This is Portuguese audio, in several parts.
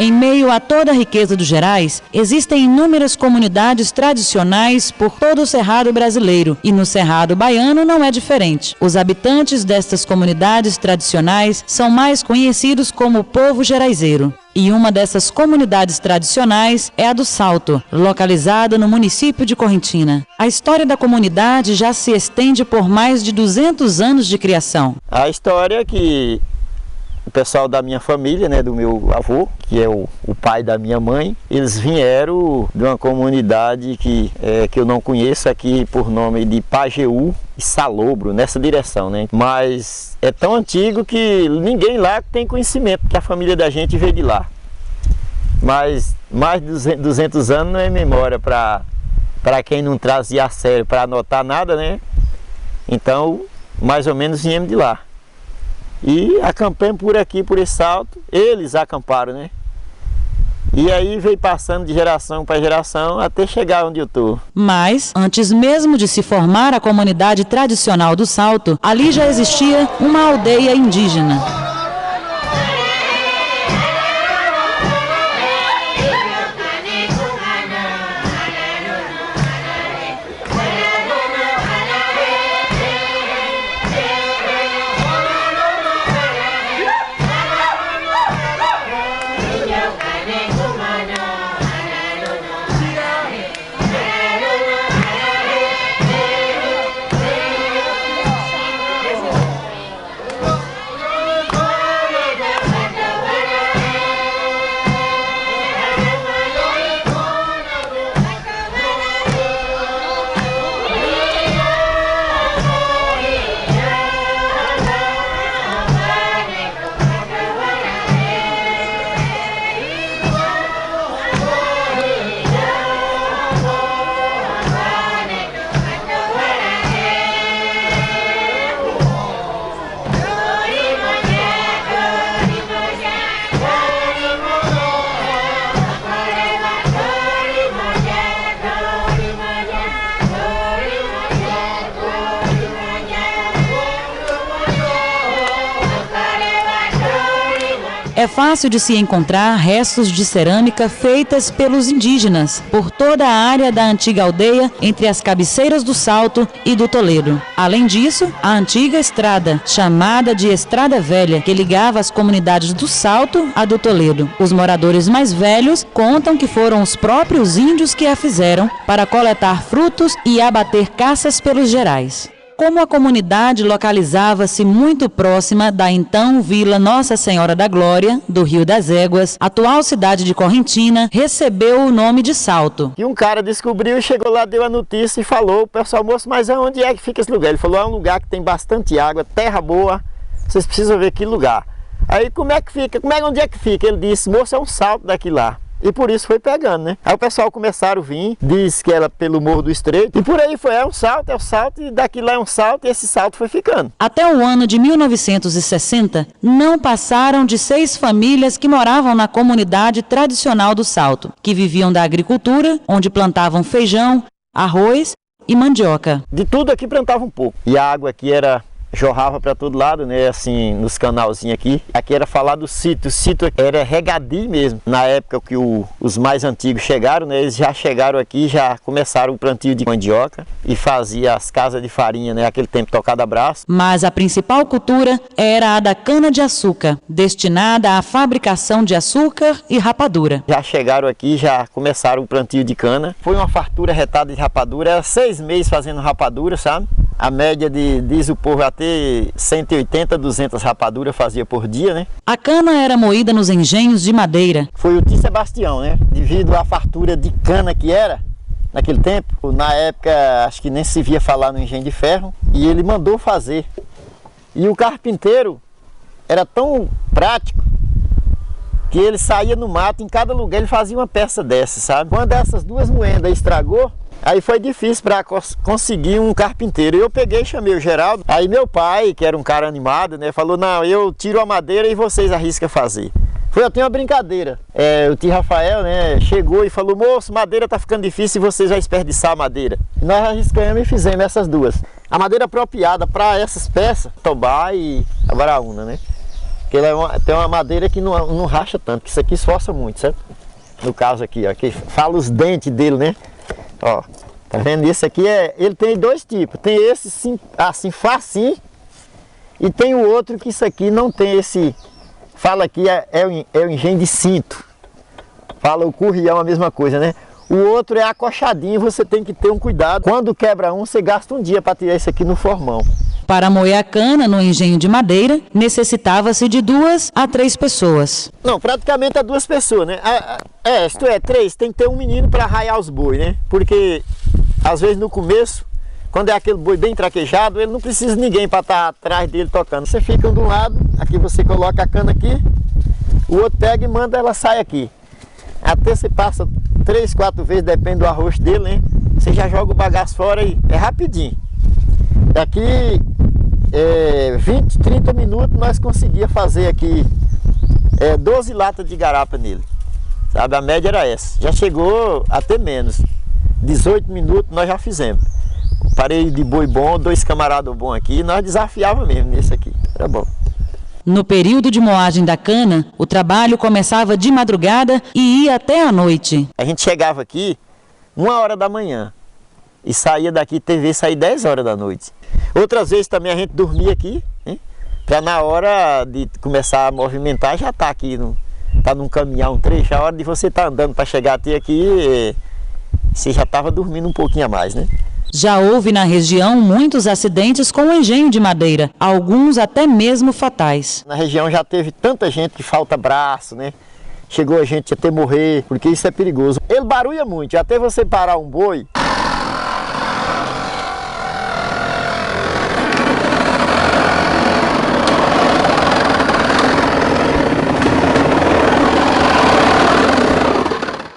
Em meio a toda a riqueza dos Gerais, existem inúmeras comunidades tradicionais por todo o Cerrado brasileiro, e no Cerrado baiano não é diferente. Os habitantes destas comunidades tradicionais são mais conhecidos como o povo geraizeiro. E uma dessas comunidades tradicionais é a do Salto, localizada no município de Correntina. A história da comunidade já se estende por mais de 200 anos de criação. A história é que o pessoal da minha família, né, do meu avô, que é o pai da minha mãe, eles vieram de uma comunidade que eu não conheço aqui por nome de Pajeú e Salobro, nessa direção, né? Mas é tão antigo que ninguém lá tem conhecimento que a família da gente veio de lá. Mas mais de 200 anos não é memória para quem não trazia a sério para anotar nada, né? Então, mais ou menos viemos de lá. E acampamos por aqui, por esse salto, eles acamparam, né? E aí veio passando de geração para geração até chegar onde eu estou. Mas, antes mesmo de se formar a comunidade tradicional do Salto, ali já existia uma aldeia indígena. É fácil de se encontrar restos de cerâmica feitas pelos indígenas por toda a área da antiga aldeia entre as cabeceiras do Salto e do Toledo. Além disso, a antiga estrada, chamada de Estrada Velha, que ligava as comunidades do Salto a do Toledo. Os moradores mais velhos contam que foram os próprios índios que a fizeram para coletar frutos e abater caças pelos Gerais. Como a comunidade localizava-se muito próxima da então Vila Nossa Senhora da Glória, do Rio das Éguas, atual cidade de Correntina, recebeu o nome de Salto. E um cara descobriu e chegou lá, deu a notícia e falou: pessoal, moço, mas onde é que fica esse lugar? Ele falou: é um lugar que tem bastante água, terra boa, vocês precisam ver que lugar. Aí, como é que fica? Onde é que fica? Ele disse: moço, é um salto daqui lá. E por isso foi pegando, né? Aí o pessoal começaram a vir, diz que era pelo Morro do Estreito, e por aí foi, é um salto, e daqui lá é um salto, e esse salto foi ficando. Até o ano de 1960, não passaram de 6 famílias que moravam na comunidade tradicional do Salto, que viviam da agricultura, onde plantavam feijão, arroz e mandioca. De tudo aqui plantava um pouco, e a água aqui jorrava para todo lado, né, assim, nos canalzinhos aqui. Aqui era falar do sítio, o sítio era regadio mesmo. Na época que os mais antigos chegaram, né, eles já chegaram aqui, já começaram o plantio de mandioca e fazia as casas de farinha, né, aquele tempo tocado a braço. Mas a principal cultura era a da cana-de-açúcar, destinada à fabricação de açúcar e rapadura. Já chegaram aqui, já começaram o plantio de cana. Foi uma fartura retada de rapadura, era 6 meses fazendo rapadura, sabe? A média diz o povo, até 180, 200 rapaduras fazia por dia, né? A cana era moída nos engenhos de madeira. Foi o tio Sebastião, né? Devido à fartura de cana que era naquele tempo, na época acho que nem se via falar no engenho de ferro, e ele mandou fazer. E o carpinteiro era tão prático que ele saía no mato, em cada lugar ele fazia uma peça dessa, sabe? Quando essas 2 moendas estragou, aí foi difícil para conseguir um carpinteiro. Eu peguei e chamei o Geraldo. Aí meu pai, que era um cara animado, né, falou: não, eu tiro a madeira e vocês arriscam fazer. Foi até uma brincadeira. O tio Rafael, né, chegou e falou: moço, madeira tá ficando difícil e vocês vão desperdiçar a madeira. E nós arriscamos e fizemos essas 2. A madeira apropriada para essas peças, Tobá e a Varaúna, né? Porque tem uma madeira que não racha tanto, que isso aqui esforça muito, certo? No caso aqui, ó, que fala os dentes dele, né? Ó, tá vendo? Esse aqui ele tem dois tipos. Tem esse assim, facinho, e tem o outro que isso aqui não tem esse. Fala aqui é o engenho de cinto. Fala o currião, a mesma coisa, né? O outro é acochadinho, você tem que ter um cuidado. Quando quebra um, você gasta um dia para tirar isso aqui no formão. Para moer a cana no engenho de madeira, necessitava-se de 2 a 3 pessoas. Não, praticamente é 2 pessoas, né? Se tu é 3, tem que ter um menino para arraiar os bois, né? Porque, às vezes, no começo, quando é aquele boi bem traquejado, ele não precisa de ninguém para estar atrás dele tocando. Você fica de um lado, aqui você coloca a cana aqui, o outro pega e manda ela sair aqui. Até você passa 3, 4 vezes, depende do arroz dele, né? Você já joga o bagaço fora e é rapidinho. Daqui 20, 30 minutos nós conseguíamos fazer aqui 12 latas de garapa nele. Sabe, a média era essa. Já chegou até menos. 18 minutos nós já fizemos. Parei de boi bom, 2 camaradas bons aqui, nós desafiava mesmo nesse aqui. Era bom. No período de moagem da cana, o trabalho começava de madrugada e ia até a noite. A gente chegava aqui 1h da manhã e saía daqui, TV sair 10 horas da noite. Outras vezes também a gente dormia aqui, né? Para na hora de começar a movimentar já tá aqui, tá num caminhão, um trecho. A hora de você estar andando para chegar até aqui, você já estava dormindo um pouquinho a mais, né? Já houve na região muitos acidentes com o engenho de madeira, alguns até mesmo fatais. Na região já teve tanta gente que falta braço, né? Chegou a gente até morrer, porque isso é perigoso. Ele barulha muito, até você parar um boi.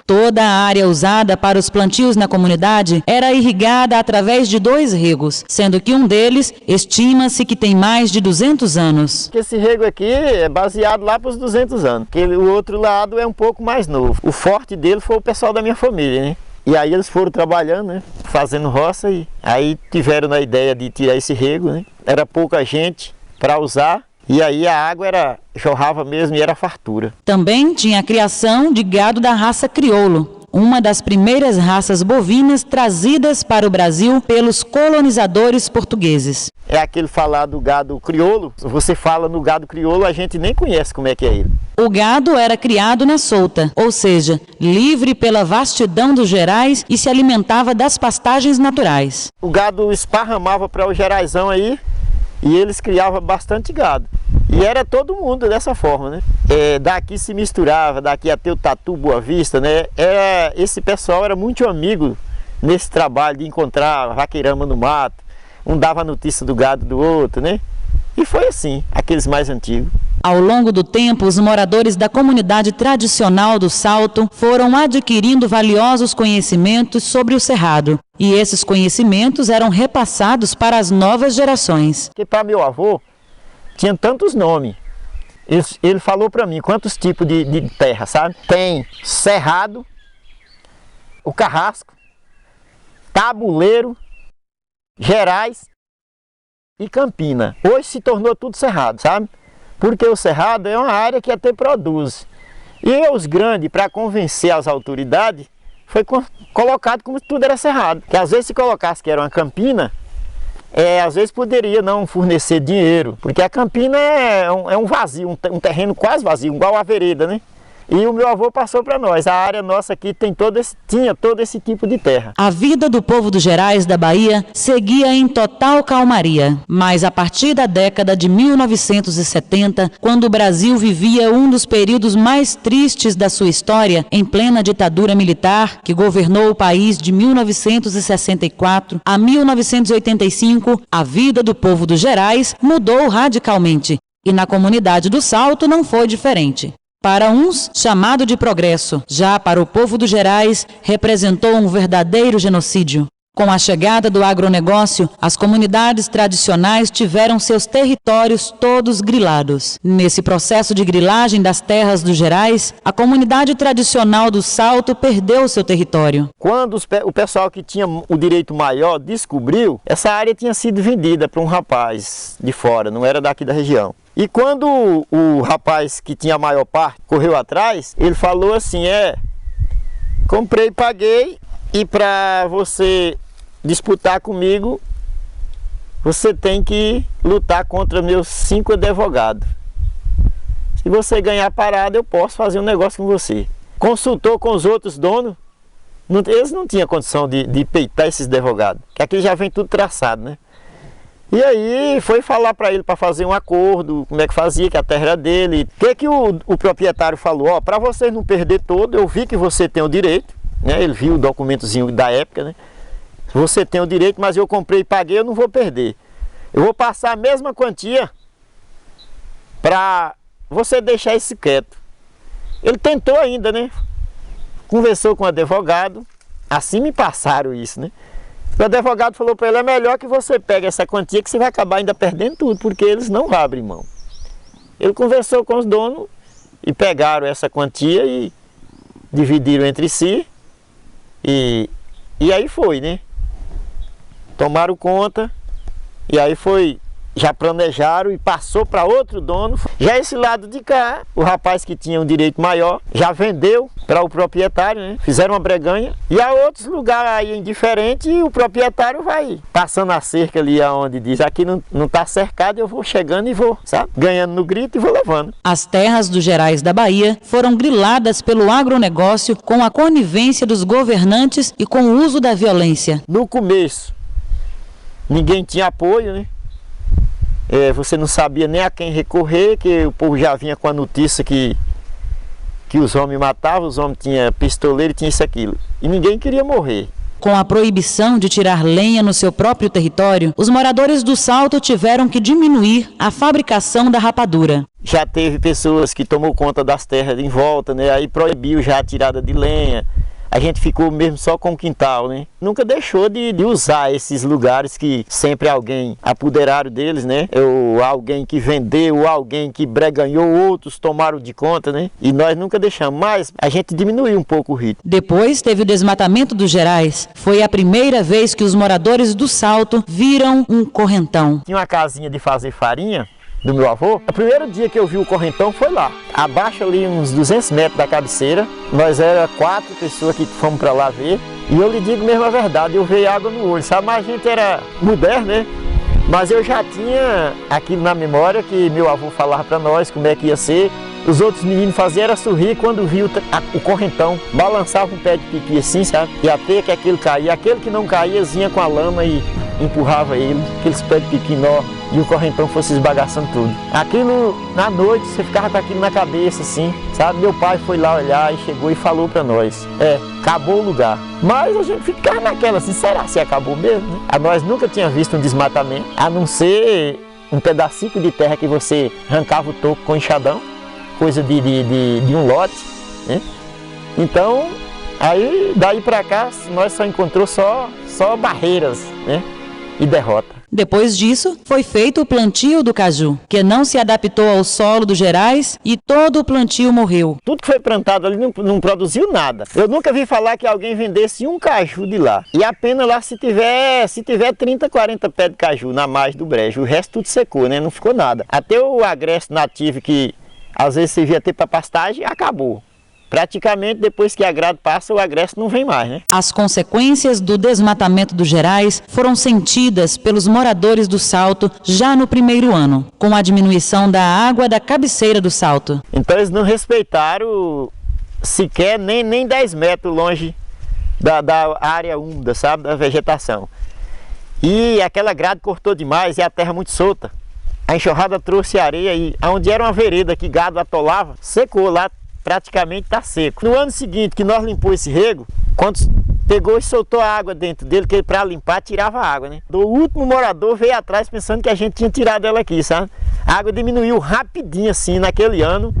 Toda a área usada para os plantios na comunidade era irrigada através de 2 regos, sendo que um deles estima-se que tem mais de 200 anos. Esse rego aqui é baseado lá para os 200 anos, porque o outro lado é um pouco mais novo. O forte dele foi o pessoal da minha família, né? E aí eles foram trabalhando, né? Fazendo roça e aí tiveram a ideia de tirar esse rego, né? Era pouca gente para usar. E aí a água jorrava mesmo e era fartura. Também tinha a criação de gado da raça crioulo, uma das primeiras raças bovinas trazidas para o Brasil pelos colonizadores portugueses. É aquele falar do gado crioulo, você fala no gado crioulo, a gente nem conhece como é que é ele. O gado era criado na solta, ou seja, livre pela vastidão dos Gerais e se alimentava das pastagens naturais. O gado esparramava para o Geraizão aí, e eles criavam bastante gado. E era todo mundo dessa forma, né? Daqui se misturava, daqui até o Tatu, Boa Vista, né? Esse pessoal era muito amigo nesse trabalho de encontrar vaqueirama no mato. Um dava a notícia do gado do outro, né? E foi assim, aqueles mais antigos. Ao longo do tempo, os moradores da comunidade tradicional do Salto foram adquirindo valiosos conhecimentos sobre o cerrado. E esses conhecimentos eram repassados para as novas gerações. Porque para meu avô, tinha tantos nomes. Ele falou para mim quantos tipos de terra, sabe? Tem cerrado, o carrasco, tabuleiro, Gerais e Campina. Hoje se tornou tudo cerrado, sabe? Porque o cerrado é uma área que até produz. E os grandes, para convencer as autoridades, foi colocado como se tudo era cerrado. Que às vezes se colocasse que era uma campina, às vezes poderia não fornecer dinheiro. Porque a campina é um vazio, um terreno quase vazio, igual a vereda, né? E o meu avô passou para nós. A área nossa aqui tinha todo esse tipo de terra. A vida do povo dos Gerais da Bahia seguia em total calmaria. Mas a partir da década de 1970, quando o Brasil vivia um dos períodos mais tristes da sua história, em plena ditadura militar, que governou o país de 1964 a 1985, a vida do povo dos Gerais mudou radicalmente. E na comunidade do Salto não foi diferente. Para uns, chamado de progresso, já para o povo dos Gerais, representou um verdadeiro genocídio. Com a chegada do agronegócio, as comunidades tradicionais tiveram seus territórios todos grilados. Nesse processo de grilagem das terras dos Gerais, a comunidade tradicional do Salto perdeu seu território. Quando o pessoal que tinha o direito maior descobriu, essa área tinha sido vendida para um rapaz de fora, não era daqui da região. E quando o rapaz que tinha a maior parte correu atrás, ele falou assim, comprei, paguei, e para você disputar comigo, você tem que lutar contra meus 5 advogados. Se você ganhar parada, eu posso fazer um negócio com você. Consultou com os outros donos, eles não tinham condição de peitar esses advogados, que aqui já vem tudo traçado, né? E aí foi falar para ele para fazer um acordo, como é que fazia, que a terra era dele. O que o proprietário falou? Para vocês não perder todo, eu vi que você tem o direito, né? Ele viu o documentozinho da época, né? Você tem o direito, mas eu comprei e paguei, eu não vou perder. Eu vou passar a mesma quantia para você deixar isso quieto. Ele tentou ainda, né? Conversou com o advogado, assim me passaram isso, né? O advogado falou para ele, é melhor que você pegue essa quantia que você vai acabar ainda perdendo tudo, porque eles não abrem mão. Ele conversou com os donos e pegaram essa quantia e dividiram entre si e aí foi, né? Tomaram conta e aí foi, já planejaram e passou para outro dono. Já esse lado de cá, o rapaz que tinha um direito maior, já vendeu para o proprietário, né? Fizeram uma breganha. E há outros lugares aí indiferentes e o proprietário vai passando a cerca ali aonde diz, aqui não está cercado, eu vou chegando e vou, sabe? Ganhando no grito e vou levando. As terras dos Gerais da Bahia foram griladas pelo agronegócio com a conivência dos governantes e com o uso da violência. No começo, ninguém tinha apoio, né? Você não sabia nem a quem recorrer, que o povo já vinha com a notícia que os homens matavam, os homens tinham pistoleiro e tinha isso, aquilo. E ninguém queria morrer. Com a proibição de tirar lenha no seu próprio território, os moradores do Salto tiveram que diminuir a fabricação da rapadura. Já teve pessoas que tomou conta das terras em volta, né? Aí proibiu já a tirada de lenha. A gente ficou mesmo só com o quintal, né? Nunca deixou de usar esses lugares que sempre alguém apoderaram deles, né? Ou alguém que vendeu, ou alguém que breganhou, outros tomaram de conta, né? E nós nunca deixamos, mas a gente diminuiu um pouco o ritmo. Depois teve o desmatamento dos Gerais. Foi a primeira vez que os moradores do Salto viram um correntão. Tinha uma casinha de fazer farinha do meu avô. O primeiro dia que eu vi o correntão foi lá, abaixo ali uns 200 metros da cabeceira. Nós era 4 pessoas que fomos para lá ver. E eu lhe digo mesmo a verdade, eu veio água no olho, sabe? Mas a gente era moderno, né? Mas eu já tinha aquilo na memória que meu avô falava para nós como é que ia ser. Os outros meninos faziam era sorrir quando viu o correntão. Balançava um pé de piqui assim, sabe? E até que aquele caía. Aquele que não caía, vinha com a lama e empurrava ele. Aqueles pés de piqui nó. E o correntão fosse esbagaçando tudo. Aquilo, na noite, você ficava com aquilo na cabeça, assim, sabe? Meu pai foi lá olhar e chegou e falou para nós, acabou o lugar. Mas a gente ficava naquela, assim, será que acabou mesmo? Né? Nós nunca tínhamos visto um desmatamento, a não ser um pedacinho de terra que você arrancava o toco com enxadão, coisa de um lote, né? Então, aí, daí para cá, nós só encontrou só barreiras, né? E derrota. Depois disso, foi feito o plantio do caju, que não se adaptou ao solo dos Gerais e todo o plantio morreu. Tudo que foi plantado ali não produziu nada. Eu nunca vi falar que alguém vendesse um caju de lá. E apenas lá se tiver 30, 40 pés de caju na margem do brejo. O resto tudo secou, né? Não ficou nada. Até o agreste nativo que às vezes servia até para pastagem, acabou. Praticamente, depois que a grade passa, o agreste não vem mais, né? As consequências do desmatamento dos Gerais foram sentidas pelos moradores do Salto já no primeiro ano, com a diminuição da água da cabeceira do Salto. Então eles não respeitaram sequer nem 10 metros longe da área úmida, sabe? Da vegetação. E aquela grade cortou demais e a terra muito solta. A enxurrada trouxe areia e onde era uma vereda que gado atolava, secou lá. Praticamente está seco. No ano seguinte que nós limpamos esse rego, quando pegou e soltou a água dentro dele, que para limpar tirava a água, né? O último morador veio atrás pensando que a gente tinha tirado ela aqui, sabe? A água diminuiu rapidinho assim naquele ano,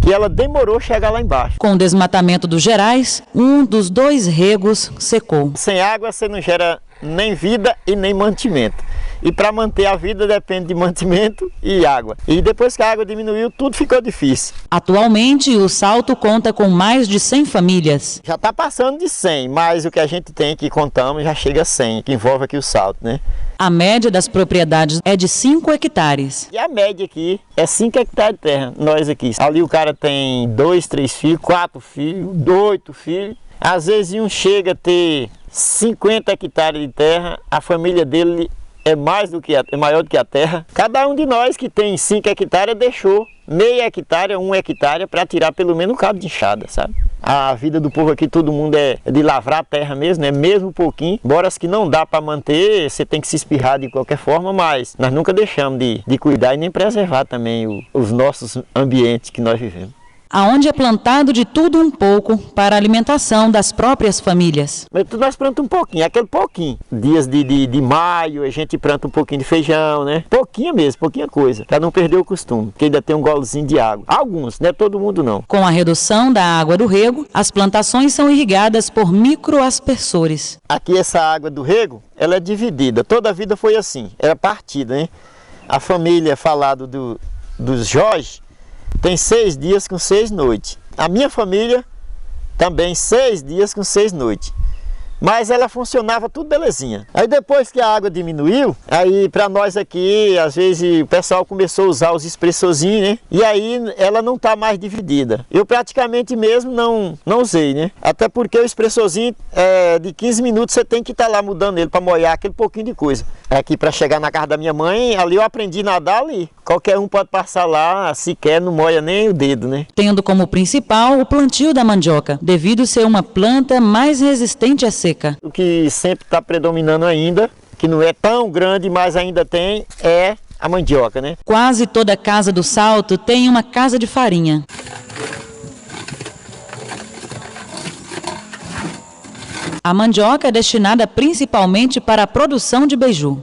que ela demorou a chegar lá embaixo. Com o desmatamento dos Gerais, um dos 2 regos secou. Sem água você não gera nem vida e nem mantimento. E para manter a vida depende de mantimento e água. E depois que a água diminuiu, tudo ficou difícil. Atualmente, o Salto conta com mais de 100 famílias. Já está passando de 100, mas o que a gente tem que contamos já chega a 100, que envolve aqui o Salto, né? A média das propriedades é de 5 hectares. E a média aqui é 5 hectares de terra, nós aqui. Ali o cara tem 2, 3 filhos, 4 filhos, 8 filhos. Às vezes um chega a ter 50 hectares de terra, a família dele é maior do que a terra. Cada um de nós que tem 5 hectares deixou meia hectare, 1 hectare para tirar pelo menos um cabo de enxada, sabe? A vida do povo aqui, todo mundo é de lavrar a terra mesmo, né? Mesmo um pouquinho. Embora as que não dá para manter, você tem que se espirrar de qualquer forma, mas nós nunca deixamos de cuidar e nem preservar também os nossos ambientes que nós vivemos. Aonde é plantado de tudo um pouco para a alimentação das próprias famílias. Mas nós plantamos um pouquinho, aquele pouquinho. Dias de maio a gente planta um pouquinho de feijão, né? Pouquinho mesmo, pouquinha coisa, para não perder o costume, porque ainda tem um golozinho de água. Alguns, não é todo mundo não. Com a redução da água do rego, as plantações são irrigadas por microaspersores. Aqui essa água do rego, ela é dividida, toda a vida foi assim, era partida, né? A família falado dos Jorge, tem 6 dias com 6 noites. A minha família também 6 dias com 6 noites. Mas ela funcionava tudo belezinha. Aí depois que a água diminuiu, aí para nós aqui, às vezes o pessoal começou a usar os expressorzinhos, né? E aí ela não está mais dividida. Eu praticamente mesmo não usei, né? Até porque o expressorzinho de 15 minutos você tem que estar lá mudando ele para molhar aquele pouquinho de coisa. Aqui para chegar na casa da minha mãe, ali eu aprendi a nadar ali. Qualquer um pode passar lá, se quer, não molha nem o dedo, né? Tendo como principal o plantio da mandioca, devido ser uma planta mais resistente à seca. O que sempre está predominando ainda, que não é tão grande, mas ainda tem, é a mandioca, né? Quase toda casa do Salto tem uma casa de farinha. A mandioca é destinada principalmente para a produção de beiju.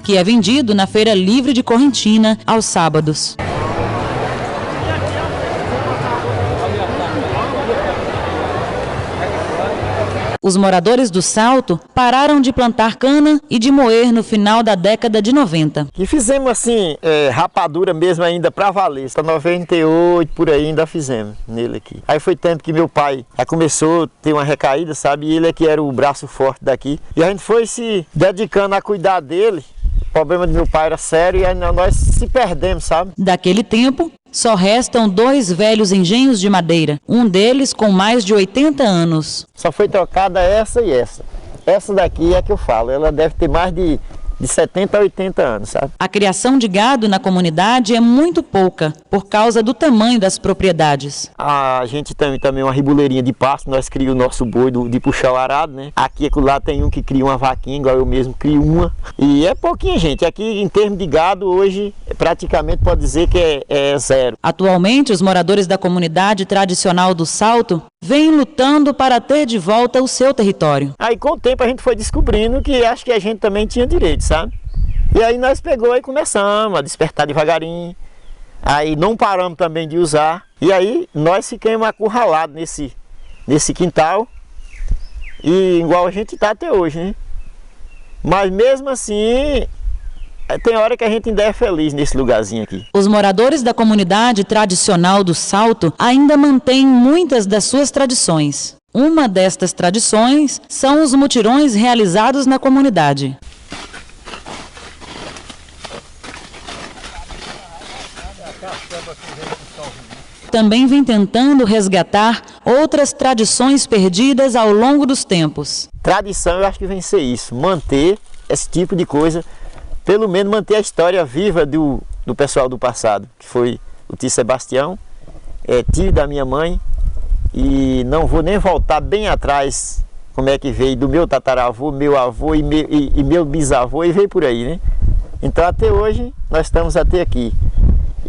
Que é vendido na Feira Livre de Correntina aos sábados. Os moradores do Salto pararam de plantar cana e de moer no final da década de 90. E fizemos assim, rapadura mesmo ainda para valer. Está 98 por aí ainda fizemos nele aqui. Aí foi tempo que meu pai começou a ter uma recaída, sabe? E ele é que era o braço forte daqui. E a gente foi se dedicando a cuidar dele. O problema do meu pai era sério e aí nós se perdemos, sabe? Daquele tempo, só restam 2 velhos engenhos de madeira, um deles com mais de 80 anos. Só foi trocada essa e essa. Essa daqui é que eu falo, ela deve ter mais de 70 a 80 anos, sabe? A criação de gado na comunidade é muito pouca, por causa do tamanho das propriedades. A gente tem também uma ribuleirinha de pasto, nós criamos o nosso boi de puxar o arado, né? Aqui e lá tem um que cria uma vaquinha, igual eu mesmo crio uma. E é pouquinho, gente. Aqui em termos de gado, hoje praticamente pode dizer que é zero. Atualmente, os moradores da comunidade tradicional do Salto vêm lutando para ter de volta o seu território. Aí com o tempo a gente foi descobrindo que acho que a gente também tinha direito, sabe? E aí nós pegou e começamos a despertar devagarinho. Aí não paramos também de usar. E aí nós ficamos acurralados nesse quintal. E igual a gente está até hoje, né? Mas mesmo assim, tem hora que a gente ainda é feliz nesse lugarzinho aqui. Os moradores da comunidade tradicional do Salto ainda mantêm muitas das suas tradições. Uma destas tradições são os mutirões realizados na comunidade. Também vem tentando resgatar outras tradições perdidas ao longo dos tempos. Tradição, eu acho que vem ser isso, manter esse tipo de coisa, pelo menos manter a história viva do pessoal do passado, que foi o tio Sebastião, tio da minha mãe, e não vou nem voltar bem atrás como é que veio do meu tataravô, meu avô e meu bisavô e veio por aí, né? Então até hoje nós estamos até aqui.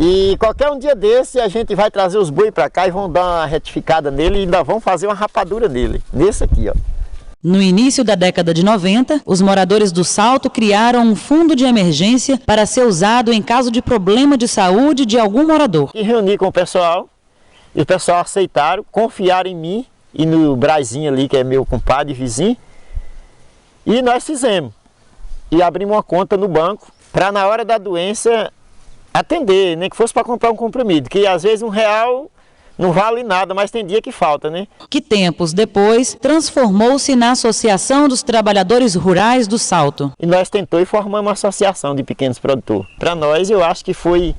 E qualquer um dia desse a gente vai trazer os boi para cá e vão dar uma retificada nele e ainda vão fazer uma rapadura nele, nesse aqui, ó. No início da década de 90, os moradores do Salto criaram um fundo de emergência para ser usado em caso de problema de saúde de algum morador. E reuni com o pessoal, e o pessoal aceitaram, confiaram em mim e no Brazinho ali, que é meu compadre e vizinho, e nós fizemos. E abrimos uma conta no banco para na hora da doença atender, nem que fosse para comprar um comprimido, que às vezes R$1 não vale nada, mas tem dia que falta, né? Que tempos depois transformou-se na Associação dos Trabalhadores Rurais do Salto. E nós tentamos e formamos uma associação de pequenos produtores. Para nós, eu acho que foi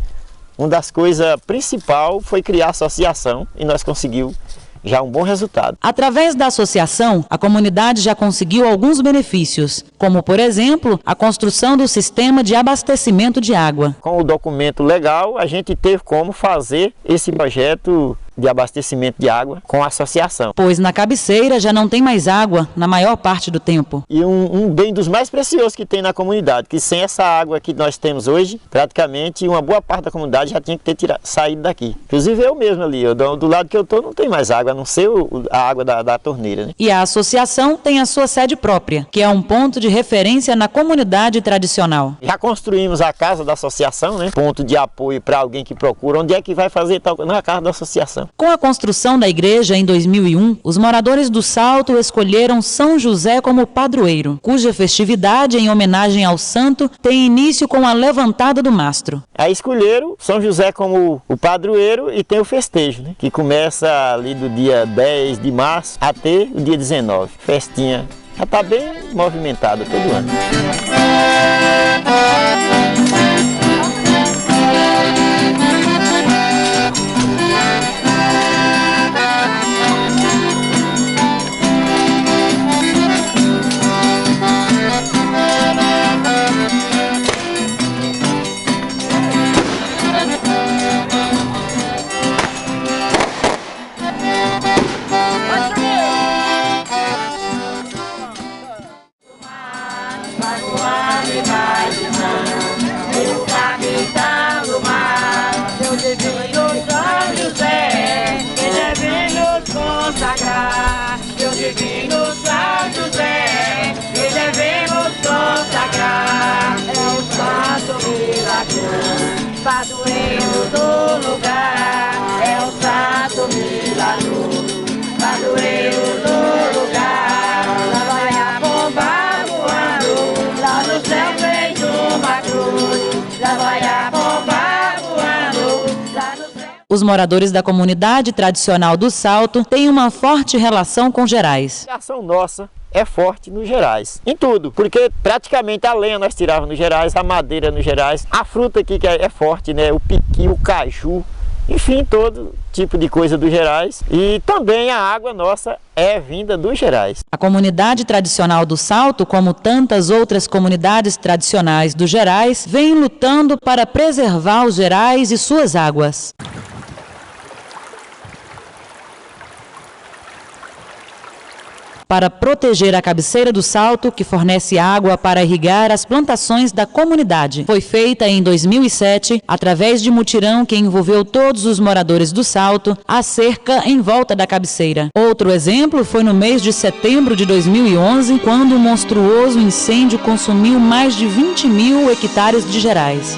uma das coisas principais, foi criar a associação e nós conseguimos já um bom resultado. Através da associação, a comunidade já conseguiu alguns benefícios, como, por exemplo, a construção do sistema de abastecimento de água. Com o documento legal, a gente teve como fazer esse projeto de abastecimento de água com a associação. Pois na cabeceira já não tem mais água na maior parte do tempo. E um bem dos mais preciosos que tem na comunidade, que sem essa água que nós temos hoje, praticamente uma boa parte da comunidade já tinha que ter saído daqui. Inclusive eu mesmo ali, do lado que eu estou não tem mais água, a não ser a água da torneira, né? E a associação tem a sua sede própria, que é um ponto de referência na comunidade tradicional. Já construímos a casa da associação, né? Ponto de apoio para alguém que procura, onde é que vai fazer tal, na casa da associação. Com a construção da igreja em 2001, os moradores do Salto escolheram São José como padroeiro, cuja festividade em homenagem ao santo tem início com a levantada do mastro. Aí escolheram São José como o padroeiro e tem o festejo, né? Que começa ali do dia 10 de março até o dia 19. Festinha já está bem movimentada todo ano. Meu divino São José, que devemos consagrar. É o santo milagre, padroeiro do lugar. É o santo milagre, padroeiro do lugar. Lá vai a pomba voando, lá no céu fez uma cruz. Lá vai a pomba voando, lá no céu. Os moradores da comunidade tradicional do Salto têm uma forte relação com Gerais. A ação nossa é forte nos Gerais, em tudo, porque praticamente a lenha nós tirávamos nos Gerais, a madeira nos Gerais, a fruta aqui que é forte, né? O piqui, o caju, enfim, todo tipo de coisa dos Gerais. E também a água nossa é vinda dos Gerais. A comunidade tradicional do Salto, como tantas outras comunidades tradicionais dos Gerais, vem lutando para preservar os Gerais e suas águas. Para proteger a cabeceira do Salto, que fornece água para irrigar as plantações da comunidade. Foi feita em 2007, através de mutirão que envolveu todos os moradores do Salto, a cerca em volta da cabeceira. Outro exemplo foi no mês de setembro de 2011, quando um monstruoso incêndio consumiu mais de 20.000 hectares de Gerais.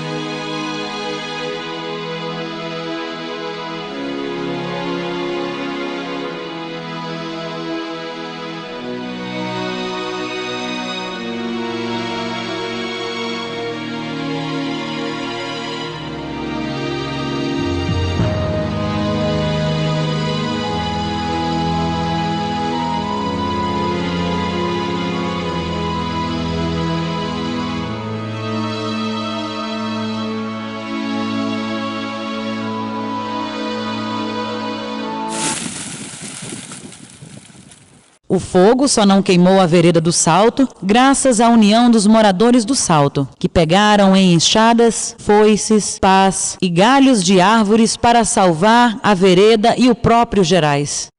O fogo só não queimou a vereda do Salto graças à união dos moradores do Salto, que pegaram em enxadas, foices, pás e galhos de árvores para salvar a vereda e o próprio Gerais.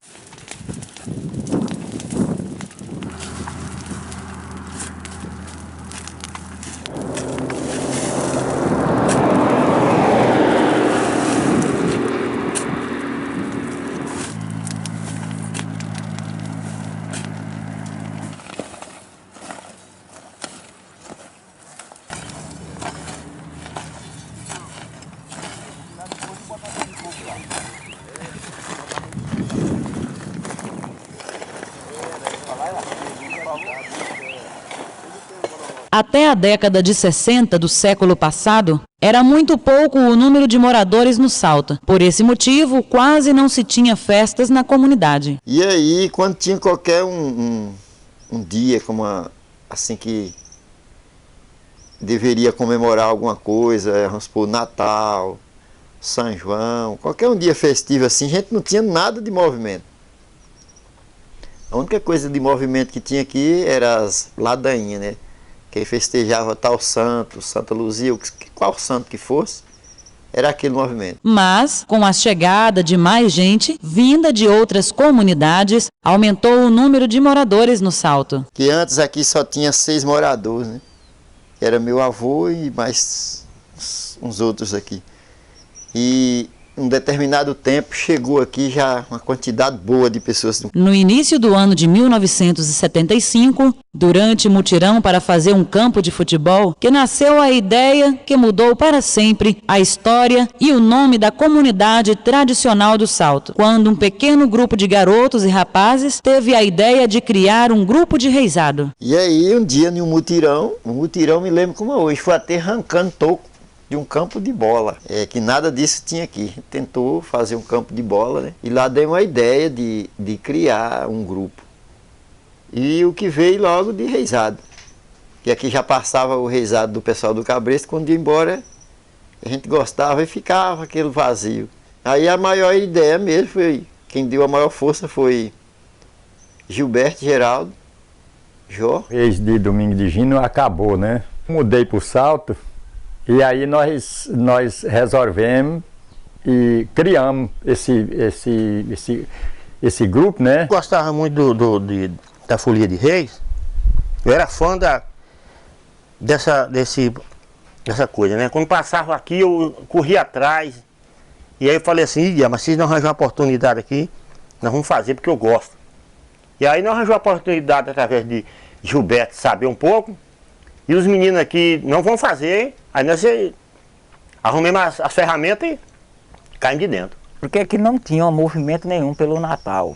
Até a década de 60 do século passado, era muito pouco o número de moradores no Salto. Por esse motivo, quase não se tinha festas na comunidade. E aí, quando tinha qualquer um dia, como assim que deveria comemorar alguma coisa, vamos supor, Natal, São João, qualquer um dia festivo assim, a gente não tinha nada de movimento. A única coisa de movimento que tinha aqui era as ladainhas, né? Quem festejava tal santo, Santa Luzia, qual santo que fosse, era aquele movimento. Mas, com a chegada de mais gente, vinda de outras comunidades, aumentou o número de moradores no Salto. Que antes aqui só tinha 6 moradores, né? Que era meu avô e mais uns outros aqui. E um determinado tempo chegou aqui já uma quantidade boa de pessoas. No início do ano de 1975, durante mutirão para fazer um campo de futebol, que nasceu a ideia que mudou para sempre a história e o nome da comunidade tradicional do Salto, quando um pequeno grupo de garotos e rapazes teve a ideia de criar um grupo de reizado. E aí um dia, em um mutirão me lembro como hoje, foi até arrancando toco de um campo de bola, que nada disso tinha aqui. Tentou fazer um campo de bola, né? E lá deu uma ideia de criar um grupo. E o que veio logo de reizado. Que aqui já passava o reizado do pessoal do Cabresto, quando ia embora a gente gostava e ficava aquele vazio. Aí a maior ideia mesmo foi, quem deu a maior força foi Gilberto, Geraldo, Jó. Reis de Domingo de Gino acabou, né? Mudei para o Salto. E aí nós resolvemos e criamos esse grupo, né? Eu gostava muito da Folia de Reis. Eu era fã dessa coisa, né? Quando passava aqui, eu corria atrás. E aí eu falei assim, mas se não arranjar uma oportunidade aqui, nós vamos fazer porque eu gosto. E aí nós arranjamos a oportunidade através de Gilberto saber um pouco. E os meninos aqui não vão fazer. Aí nós arrumamos as ferramentas e caímos de dentro. Porque aqui não tinha movimento nenhum pelo Natal.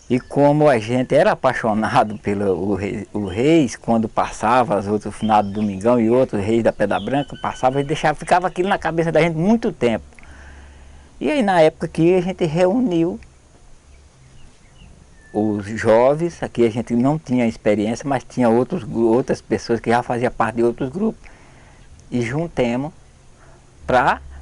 E como a gente era apaixonado pelo Reis, quando passava, os outros finados do Domingão e outros Reis da Pedra Branca, passava e ficava aquilo na cabeça da gente muito tempo. E aí na época que a gente reuniu os jovens, aqui a gente não tinha experiência, mas tinha outras pessoas que já faziam parte de outros grupos. E juntemos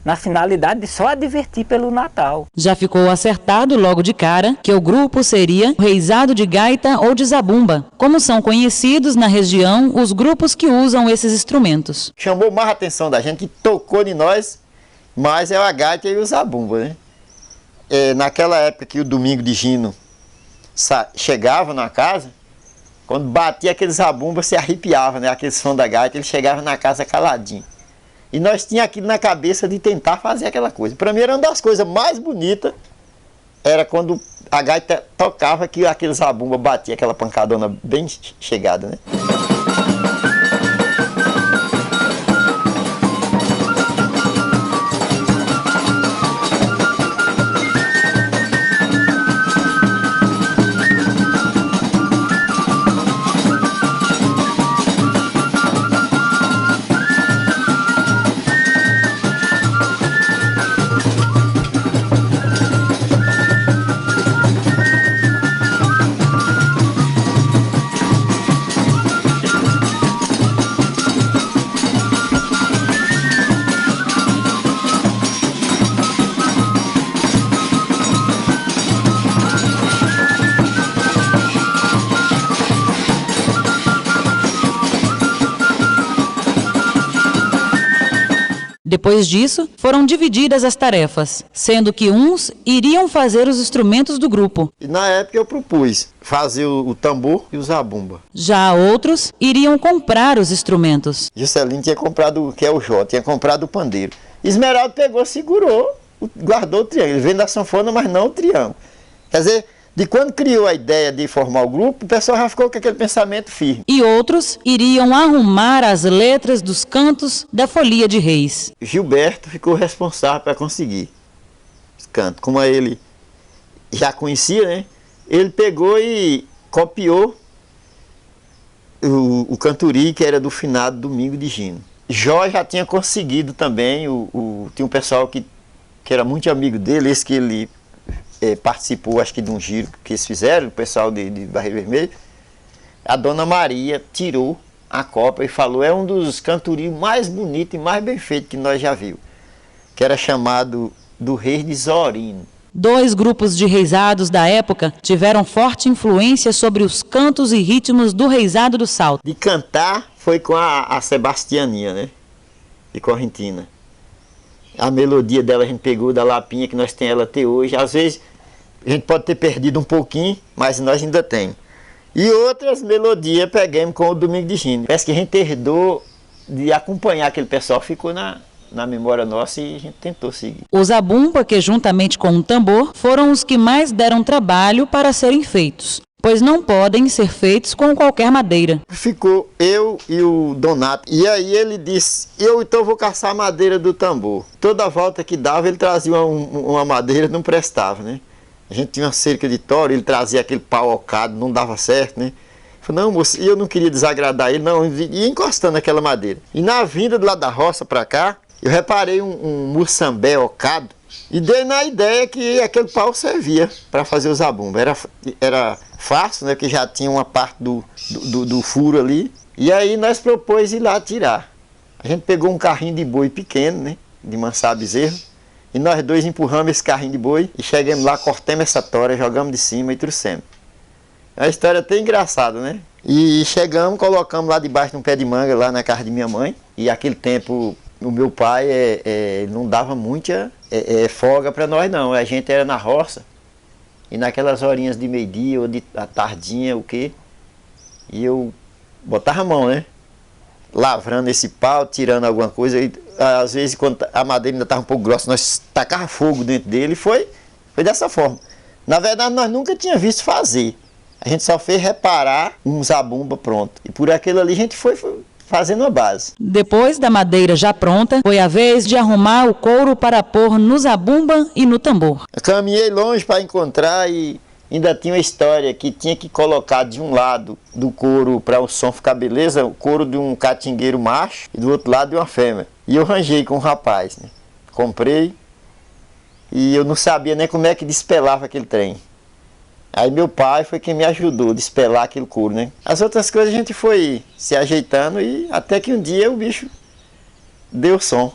na finalidade de só divertir pelo Natal. Já ficou acertado logo de cara que o grupo seria o reizado de gaita ou de zabumba, como são conhecidos na região os grupos que usam esses instrumentos. Chamou mais a atenção da gente, que tocou em nós, mas é a gaita e o zabumba, né? Naquela época que o Domingo de Gino chegava na casa, quando batia aquele zabumba, se arrepiava, né? Aquele som da gaita, ele chegava na casa caladinho. E nós tínhamos aquilo na cabeça de tentar fazer aquela coisa. Para mim era uma das coisas mais bonitas, era quando a gaita tocava, que aquele zabumba batia aquela pancadona bem chegada, né? Depois disso, foram divididas as tarefas, sendo que uns iriam fazer os instrumentos do grupo. E na época eu propus fazer o tambor e o zabumba. Já outros iriam comprar os instrumentos. Juscelino tinha comprado, que é o Jó, tinha comprado o pandeiro. Esmeraldo pegou, segurou, guardou o triângulo. Ele vem da sanfona, mas não o triângulo. Quer dizer, de quando criou a ideia de formar o grupo, o pessoal já ficou com aquele pensamento firme. E outros iriam arrumar as letras dos cantos da Folia de Reis. Gilberto ficou responsável para conseguir os cantos. Como ele já conhecia, né? Ele pegou e copiou o canturi, que era do finado Domingo de Gino. Jó já tinha conseguido também, tinha um pessoal que era muito amigo dele, esse que ele participou, acho que de um giro que eles fizeram, o pessoal de Barreiro Vermelho. A Dona Maria tirou a copa e falou, é um dos canturis mais bonitos e mais bem feitos que nós já vimos, que era chamado do Rei de Zorino. 2 grupos de reisados da época tiveram forte influência sobre os cantos e ritmos do reisado do Salto. De cantar foi com a Sebastianinha, né? De Correntina. A melodia dela a gente pegou da Lapinha, que nós temos ela até hoje. Às vezes a gente pode ter perdido um pouquinho, mas nós ainda temos. E outras melodias pegamos com o Domingo de Gino. Parece que a gente herdou de acompanhar aquele pessoal, ficou na memória nossa e a gente tentou seguir. O zabumba, que juntamente com o tambor, foram os que mais deram trabalho para serem feitos, pois não podem ser feitos com qualquer madeira. Ficou eu e o Donato, e aí ele disse, eu então vou caçar a madeira do tambor. Toda volta que dava ele trazia uma madeira, não prestava, né? A gente tinha uma cerca de toro, ele trazia aquele pau ocado, não dava certo, né? Falei, não, moço, e eu não queria desagradar ele, não, ia encostando aquela madeira. E na vinda do lado da roça para cá, eu reparei um muçambé ocado e dei na ideia que aquele pau servia para fazer o zabumba. Era fácil, né, porque já tinha uma parte do furo ali. E aí nós propôs ir lá tirar. A gente pegou um carrinho de boi pequeno, né, de mansar bezerro, e nós dois empurramos esse carrinho de boi e chegamos lá, cortamos essa tora, jogamos de cima e trouxemos. É uma história até engraçada, né? E chegamos, colocamos lá debaixo de um pé de manga, lá na casa de minha mãe, e aquele tempo o meu pai não dava muita folga para nós não, a gente era na roça, e naquelas horinhas de meio-dia ou de a tardinha, e eu botava a mão, né, lavrando esse pau, tirando alguma coisa, e às vezes quando a madeira ainda estava um pouco grossa, nós tacava fogo dentro dele, e foi dessa forma. Na verdade nós nunca tínhamos visto fazer, a gente só fez reparar um zabumba pronto, e por aquilo ali a gente foi fazendo a base. Depois da madeira já pronta, foi a vez de arrumar o couro para pôr no zabumba e no tambor. Eu caminhei longe para encontrar e ainda tinha uma história que tinha que colocar de um lado do couro para o som ficar beleza, o couro de um catingueiro macho e do outro lado de uma fêmea. E eu arranjei com um rapaz, né? Comprei e eu não sabia nem como é que despelava aquele trem. Aí meu pai foi quem me ajudou a despelar aquele couro, né? As outras coisas a gente foi se ajeitando e até que um dia o bicho deu som.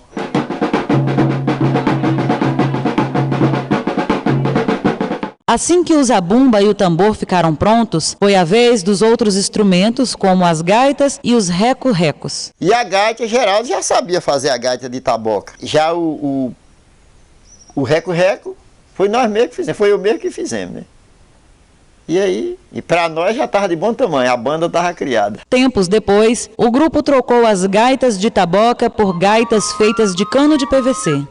Assim que o zabumba e o tambor ficaram prontos, foi a vez dos outros instrumentos, como as gaitas e os reco-recos. E a gaita, Geraldo já sabia fazer a gaita de taboca. Já o reco-reco foi nós mesmos que fizemos, foi eu mesmo que fizemos, né? E aí, para nós já estava de bom tamanho, a banda estava criada. Tempos depois, o grupo trocou as gaitas de taboca por gaitas feitas de cano de PVC.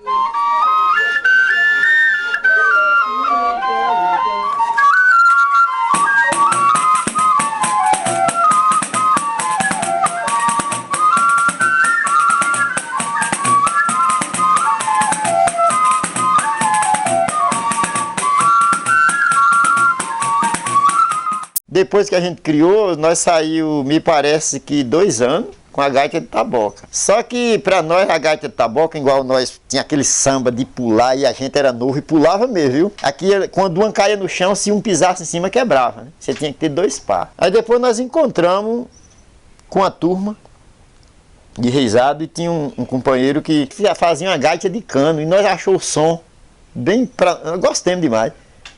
Depois que a gente criou, nós saiu, me parece que 2 anos, com a gaita de taboca. Só que para nós a gaita de taboca, igual nós tinha aquele samba de pular e a gente era novo e pulava mesmo, viu? Aqui quando uma caía no chão, se um pisasse em cima quebrava, né? Você tinha que ter 2 par. Aí depois nós encontramos com a turma de reisado e tinha um companheiro que fazia uma gaita de cano e nós achou o som bem, gostamos demais.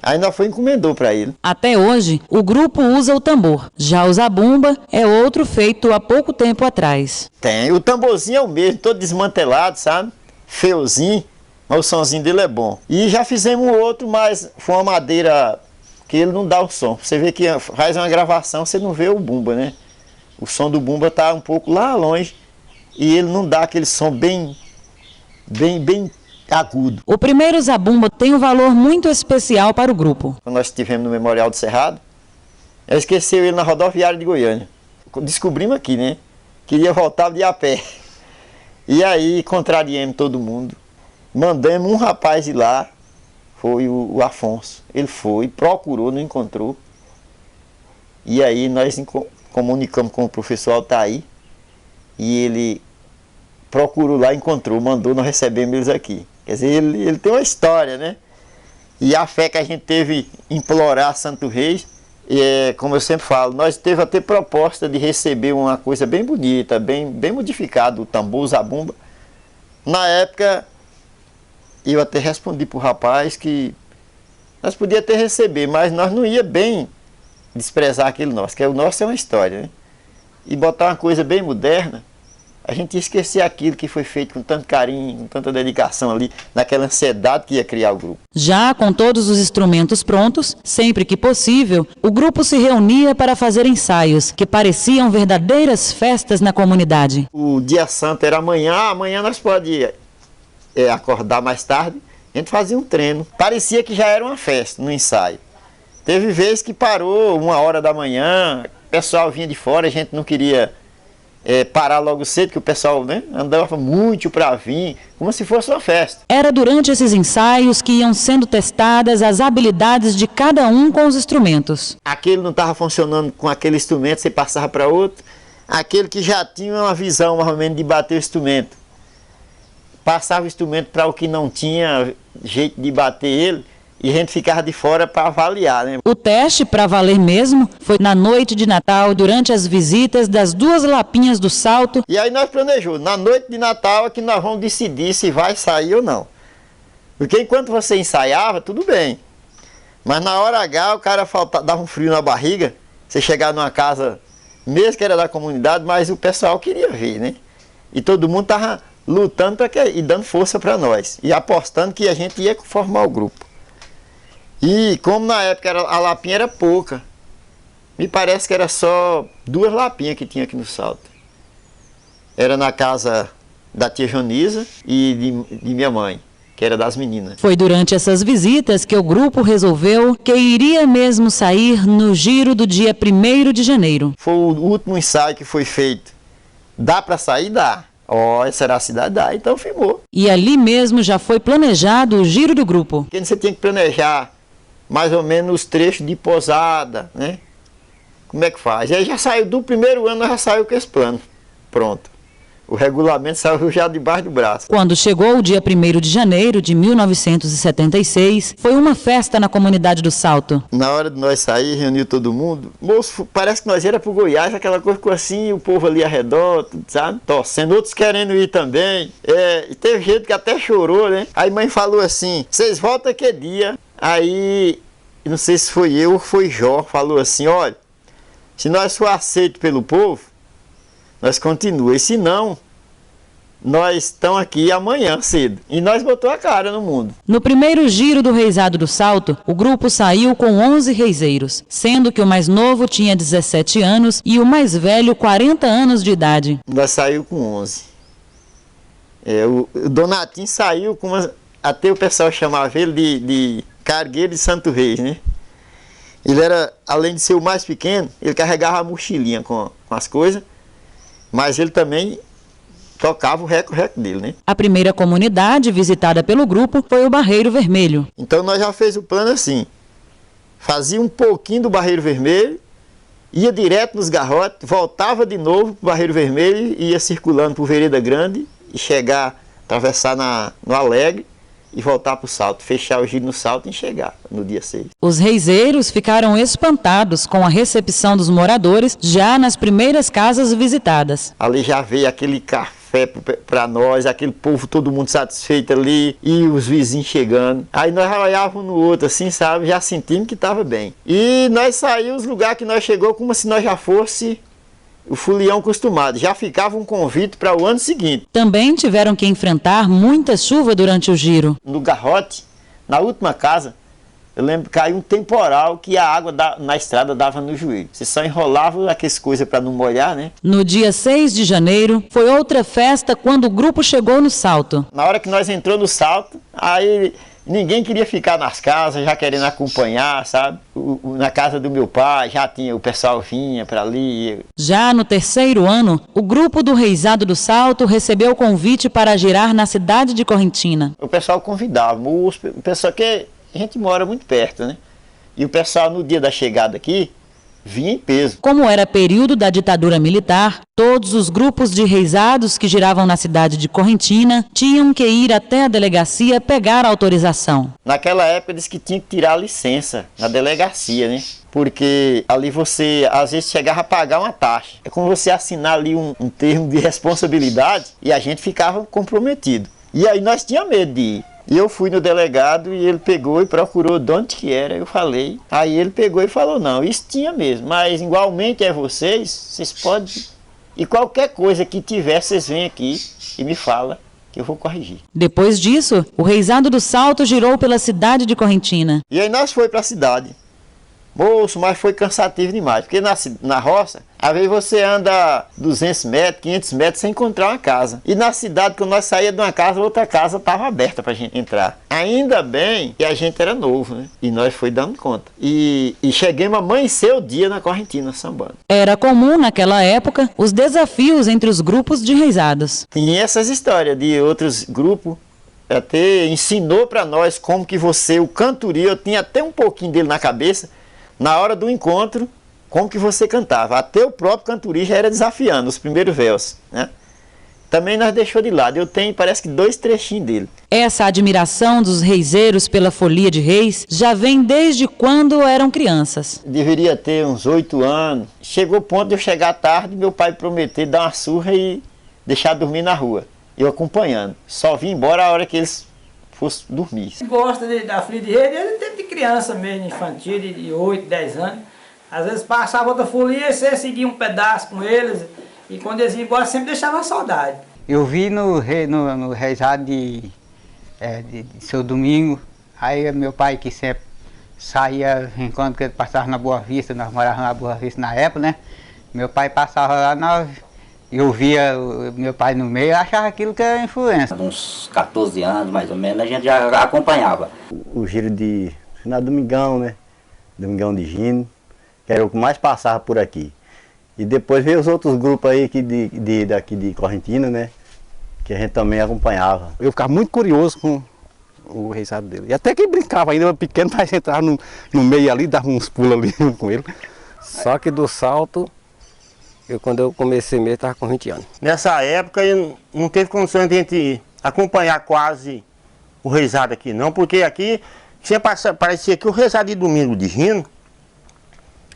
Aí nós foi encomendou para ele. Até hoje, o grupo usa o tambor. Já o zabumba é outro feito há pouco tempo atrás. Tem, o tamborzinho é o mesmo, todo desmantelado, sabe? Feiozinho, mas o somzinho dele é bom. E já fizemos um outro, mas foi uma madeira que ele não dá o som. Você vê que faz uma gravação, você não vê o bumba, né? O som do bumba tá um pouco lá longe e ele não dá aquele som bem agudo. O primeiro zabumba tem um valor muito especial para o grupo. Quando nós estivemos no Memorial do Cerrado, eu esqueci ele na rodoviária de Goiânia. Descobrimos aqui, né? Queria voltar de a pé. E aí contrariamos todo mundo. Mandamos um rapaz ir lá, foi o Afonso. Ele foi, procurou, não encontrou. E aí nós comunicamos com o professor Altair e ele procurou lá, encontrou, mandou, nós recebemos eles aqui. Quer dizer, ele tem uma história, né? E a fé que a gente teve em implorar Santo Reis, como eu sempre falo, nós teve até proposta de receber uma coisa bem bonita, bem modificada, o tambor, o zabumba. Na época, eu até respondi para o rapaz que nós podíamos até receber, mas nós não ia bem desprezar aquele nosso, que o nosso é uma história, né? E botar uma coisa bem moderna, a gente ia esquecer aquilo que foi feito com tanto carinho, com tanta dedicação ali, naquela ansiedade que ia criar o grupo. Já com todos os instrumentos prontos, sempre que possível, o grupo se reunia para fazer ensaios, que pareciam verdadeiras festas na comunidade. O dia santo era amanhã nós podíamos acordar mais tarde, a gente fazia um treino. Parecia que já era uma festa no ensaio. Teve vezes que parou 1h da manhã, o pessoal vinha de fora, a gente não queria parar logo cedo, que o pessoal, né, andava muito para vir, como se fosse uma festa. Era durante esses ensaios que iam sendo testadas as habilidades de cada um com os instrumentos. Aquele não estava funcionando com aquele instrumento, você passava para outro. Aquele que já tinha uma visão mais ou menos de bater o instrumento, passava o instrumento para o que não tinha jeito de bater ele, e a gente ficava de fora para avaliar, né? O teste, para valer mesmo, foi na noite de Natal, durante as visitas das 2 lapinhas do Salto. E aí nós planejamos, na noite de Natal é que nós vamos decidir se vai sair ou não. Porque enquanto você ensaiava, tudo bem. Mas na hora H, o cara dava um frio na barriga, você chegava numa casa, mesmo que era da comunidade, mas o pessoal queria ver, né? E todo mundo estava lutando e dando força para nós. E apostando que a gente ia formar o grupo. E como na época a lapinha era pouca, me parece que era só 2 lapinhas que tinha aqui no Salto. Era na casa da tia Jonisa e de minha mãe, que era das meninas. Foi durante essas visitas que o grupo resolveu que iria mesmo sair no giro do dia 1º de janeiro. Foi o último ensaio que foi feito. Dá para sair? Dá. Essa era a cidade? Dá. Então filmou. E ali mesmo já foi planejado o giro do grupo. Porque você tem que planejar mais ou menos os trechos de posada, né? Como é que faz? E aí já saiu, do primeiro ano já saiu com esse plano. Pronto. O regulamento saiu já debaixo do braço. Quando chegou o dia 1º de janeiro de 1976, foi uma festa na comunidade do Salto. Na hora de nós sair, reuniu todo mundo. Moço, parece que nós era pro Goiás, aquela coisa assim, o povo ali ao redor, sabe? Torcendo, outros querendo ir também. E teve gente que até chorou, né? Aí mãe falou assim, vocês voltam que dia? Aí, não sei se foi eu ou foi Jó, falou assim, olha, se nós for aceitos pelo povo, nós continuamos, e se não, nós estamos aqui amanhã cedo. E nós botou a cara no mundo. No primeiro giro do Reisado do Salto, o grupo saiu com 11 reiseiros, sendo que o mais novo tinha 17 anos e o mais velho 40 anos de idade. Nós saímos com 11. O Donatinho saiu com até o pessoal chamava ele de cargueiro de Santo Reis, né? Ele era, além de ser o mais pequeno, ele carregava a mochilinha com as coisas, mas ele também tocava o reco-reco dele, né? A primeira comunidade visitada pelo grupo foi o Barreiro Vermelho. Então nós já fez o plano assim, fazia um pouquinho do Barreiro Vermelho, ia direto nos garrotes, voltava de novo para o Barreiro Vermelho e ia circulando por Vereda Grande e chegar, atravessar no Alegre, e voltar para o Salto, fechar o giro no Salto e chegar no dia 6. Os reiseiros ficaram espantados com a recepção dos moradores já nas primeiras casas visitadas. Ali já veio aquele café para nós, aquele povo, todo mundo satisfeito ali, e os vizinhos chegando. Aí nós olhávamos um no outro assim, sabe, já sentimos que estava bem. E nós saímos do lugar que nós chegou como se nós já fosse o fulião acostumado, já ficava um convite para o ano seguinte. Também tiveram que enfrentar muita chuva durante o giro. No garrote, na última casa, eu lembro que caiu um temporal que a água na estrada dava no joelho. Você só enrolava aquelas coisas para não molhar, né? No dia 6 de janeiro, foi outra festa quando o grupo chegou no Salto. Na hora que nós entrou no Salto, aí ninguém queria ficar nas casas, já querendo acompanhar, sabe? Na casa do meu pai, já tinha, o pessoal vinha para ali. Já no terceiro ano, o grupo do Reisado do Salto recebeu o convite para girar na cidade de Correntina. O pessoal convidava, o pessoal que a gente mora muito perto, né? E o pessoal no dia da chegada aqui, vinha em peso. Como era período da ditadura militar, todos os grupos de reisados que giravam na cidade de Correntina tinham que ir até a delegacia pegar a autorização. Naquela época disse que tinha que tirar a licença na delegacia, né? Porque ali você, às vezes, chegava a pagar uma taxa. É como você assinar ali um termo de responsabilidade e a gente ficava comprometido. E aí nós tínhamos medo de ir. E eu fui no delegado e ele pegou e procurou de onde que era, eu falei. Aí ele pegou e falou, não, isso tinha mesmo, mas igualmente é vocês podem... E qualquer coisa que tiver, vocês vêm aqui e me fala que eu vou corrigir. Depois disso, o Reisado do Salto girou pela cidade de Correntina. E aí nós fomos para a cidade. Moço, mas foi cansativo demais, porque na roça, às vezes você anda 200 metros, 500 metros sem encontrar uma casa. E na cidade, quando nós saíamos de uma casa, outra casa estava aberta para a gente entrar. Ainda bem que a gente era novo, né? E nós foi dando conta. E chegamos a amanhecer o dia na Correntina, sambando. Era comum, naquela época, os desafios entre os grupos de reisados. Tinha essas histórias de outros grupos. Até ensinou para nós como que o cantoria, eu tinha até um pouquinho dele na cabeça. Na hora do encontro, como que você cantava. Até o próprio cantori já era desafiando os primeiros versos, né? Também nós deixou de lado. Eu tenho, parece que 2 trechinhos dele. Essa admiração dos reiseiros pela folia de reis já vem desde quando eram crianças. Deveria ter uns 8 anos. Chegou o ponto de eu chegar tarde, meu pai prometer dar uma surra e deixar dormir na rua. Eu acompanhando. Só vim embora a hora que eles fosse dormir. Gosta da folia de reis, ele teve de criança mesmo, infantil, de 8, 10 anos. Às vezes passava outra folia e você seguia um pedaço com eles. E quando eles iam embora, sempre deixava saudade. Eu vi no reisado de Seu Domingo, aí meu pai que sempre saía, enquanto ele passava na Boa Vista, nós morávamos na Boa Vista na época, né? Meu pai passava lá, eu via meu pai no meio, eu achava aquilo que era influência. Uns 14 anos, mais ou menos, a gente já acompanhava. O giro de Domingão, né? Domingão de Gino, que era o que mais passava por aqui. E depois veio os outros grupos aí daqui de Correntina, né? Que a gente também acompanhava. Eu ficava muito curioso com o reisado dele. E até que brincava ainda, pequeno, mas entrava no meio ali, dava uns pulos ali com ele. Só que do salto, quando eu comecei mesmo, estava correntiano. Nessa época não teve condições de a gente acompanhar quase o reisado aqui não, porque aqui sempre parecia que o reisado de Domingo de Gino,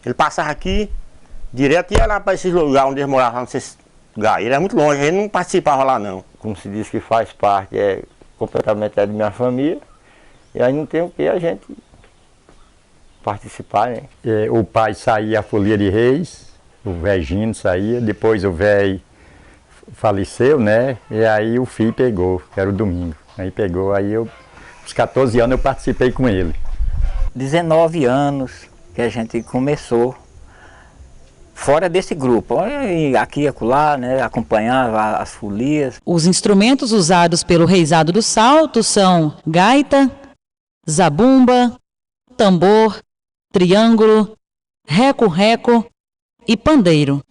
ele passava aqui direto e ia lá para esse lugar onde ele morava, não sei se lugar. Ele é muito longe, ele não participava lá não. Como se diz que faz parte, completamente de minha família, e aí não tem o que a gente participar, né? O pai saía a folia de reis, o velho Gino saía, depois o velho faleceu, né? E aí o filho pegou, que era o Domingo. Aí pegou, aí aos 14 anos eu participei com ele. 19 anos que a gente começou fora desse grupo, e aqui e acolá, né, acompanhava as folias. Os instrumentos usados pelo Reisado do Salto são gaita, zabumba, tambor, triângulo, reco-reco e pandeiro.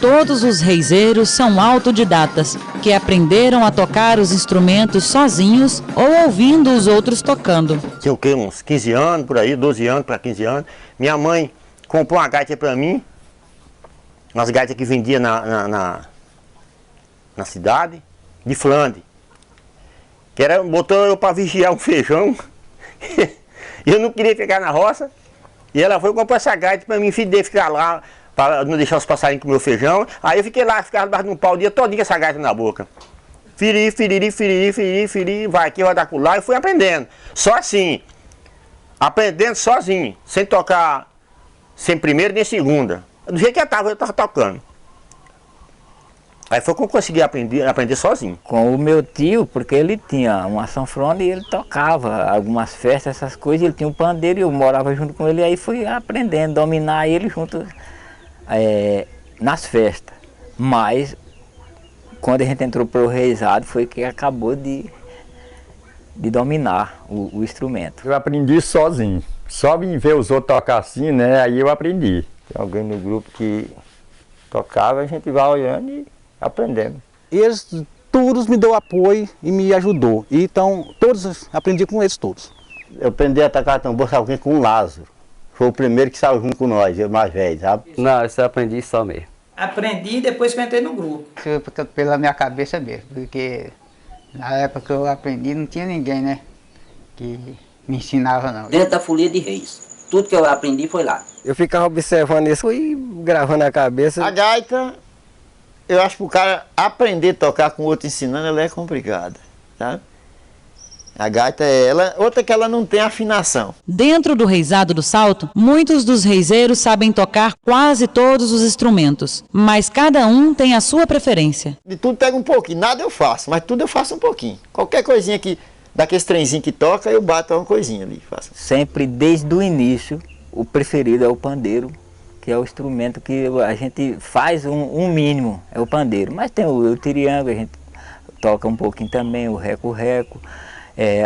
Todos os reiseiros são autodidatas, que aprenderam a tocar os instrumentos sozinhos ou ouvindo os outros tocando. Tinha o quê? Uns 15 anos, por aí, 12 anos para 15 anos. Minha mãe comprou uma gaita para mim, umas gaitas que vendia na cidade de Flandres. Que era, botou eu para vigiar um feijão. E eu não queria ficar na roça. E ela foi comprar essa gaita para mim ficar lá, para não deixar os passarinhos comer o feijão. Aí eu fiquei lá, ficava debaixo de um pau o dia todinho com essa gaita na boca. Firiri, firiri, firiri, firiri, firiri, vai aqui, vai dar lá, e fui aprendendo. Só assim, aprendendo sozinho, sem tocar, sem primeira nem segunda. Do jeito que eu tava tocando. Aí foi que eu consegui aprender sozinho. Com o meu tio, porque ele tinha uma sanfona e ele tocava algumas festas, essas coisas, ele tinha um pandeiro e eu morava junto com ele, aí fui aprendendo, dominar ele junto nas festas. Mas quando a gente entrou para o reisado foi que acabou de dominar o instrumento. Eu aprendi sozinho, só vim ver os outros tocar assim, né, aí eu aprendi. Tem alguém no grupo que tocava, a gente vai olhando e aprendendo. E eles todos me deu apoio e me ajudou. Então, todos, aprendi com eles todos. Eu aprendi a tocar tambor, sabe, com o Lázaro. Foi o primeiro que saiu junto com nós, eu mais velho, sabe? Não, isso eu aprendi só mesmo. Aprendi depois que eu entrei no grupo. Pela minha cabeça mesmo, porque na época que eu aprendi não tinha ninguém, né, que me ensinava não. Dentro da Folia de Reis. Tudo que eu aprendi foi lá. Eu ficava observando isso e gravando a cabeça. A gaita, eu acho que o cara aprender a tocar com o outro ensinando, ela é complicada, sabe? A gaita é ela, outra que ela não tem afinação. Dentro do reisado do Salto, muitos dos reiseiros sabem tocar quase todos os instrumentos, mas cada um tem a sua preferência. De tudo pega um pouquinho, nada eu faço, mas tudo eu faço um pouquinho. Qualquer coisinha que, daqueles trenzinhos que toca, eu bato uma coisinha ali. Faço. Sempre desde o início, o preferido é o pandeiro, que é o instrumento que a gente faz um mínimo, é o pandeiro. Mas tem o triângulo, a gente toca um pouquinho também, o reco-reco.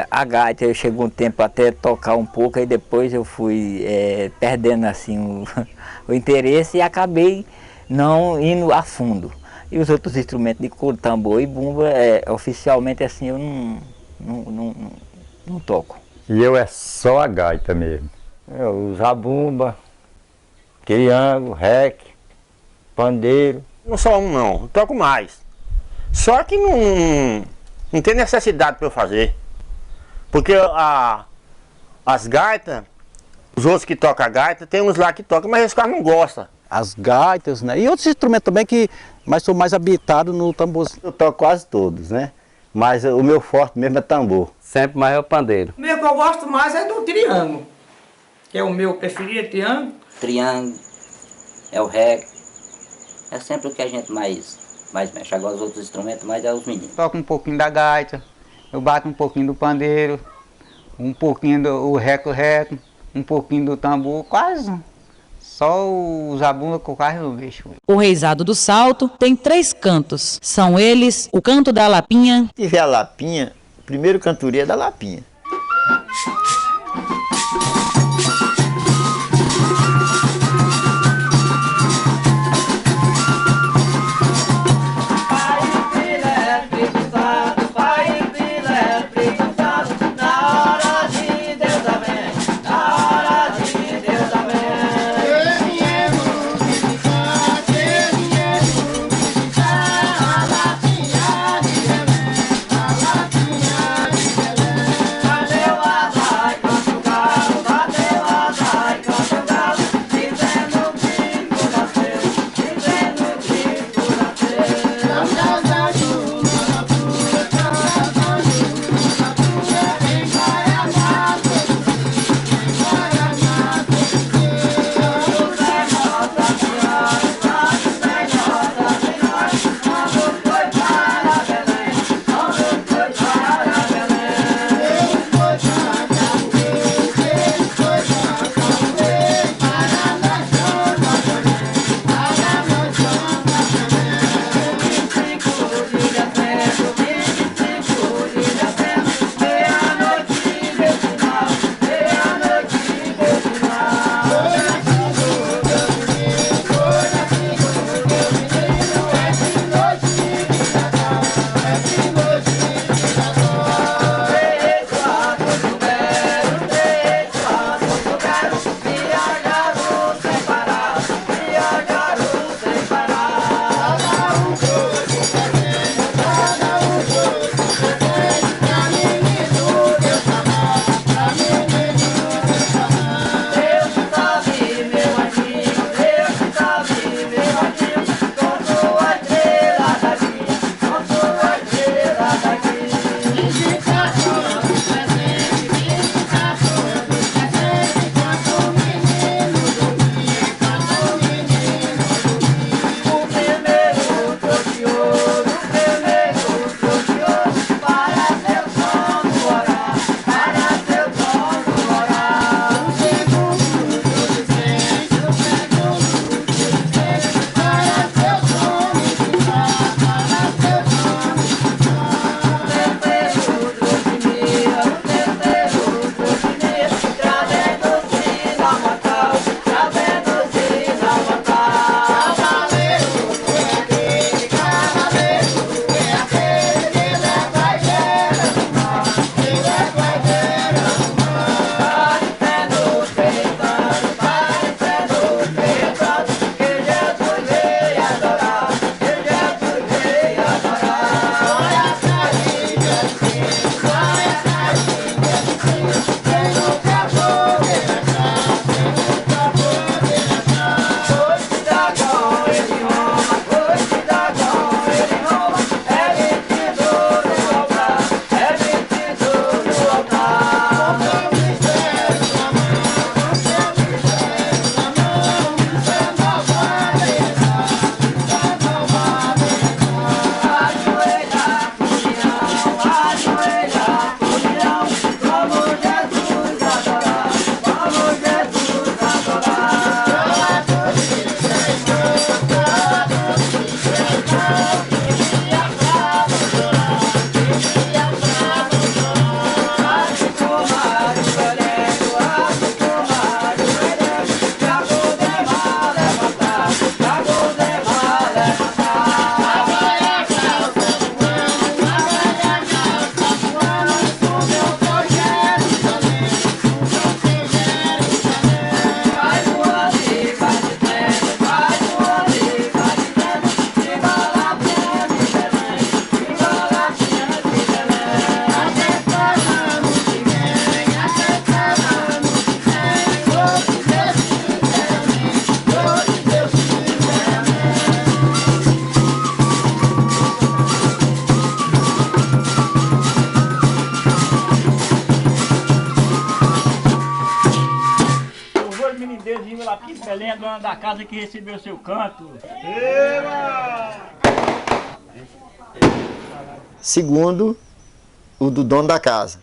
A gaita, chegou um tempo até tocar um pouco, aí depois eu fui perdendo assim o interesse e acabei não indo a fundo. E os outros instrumentos de couro, tambor e bumba, oficialmente assim eu não toco. E eu é só a gaita mesmo. Eu uso a bumba, triângulo, reque, pandeiro. Não só um não, eu toco mais. Só que não tem necessidade para eu fazer. Porque as gaitas, os outros que tocam a gaita, tem uns lá que tocam, mas esse cara não gosta. As gaitas, né? E outros instrumentos também mas sou mais habitado no tambor. Eu toco quase todos, né? Mas o meu forte mesmo é tambor. Sempre mais é o pandeiro. O meu que eu gosto mais é do triângulo, que é o meu preferido, é triângulo. Triângulo, é o reco. É sempre o que a gente mais mexe. Agora os outros instrumentos mais é os meninos. Toco um pouquinho da gaita, eu bato um pouquinho do pandeiro, um pouquinho do reco-reco, um pouquinho do tambor, quase. Só o zabumba que eu quase não mexo. O reisado do Salto tem 3 cantos. São eles o canto da lapinha. Se tiver a lapinha, o primeiro cantoria é da lapinha. aqui, Belém, a dona da casa que recebeu seu canto. Segundo, o do dono da casa.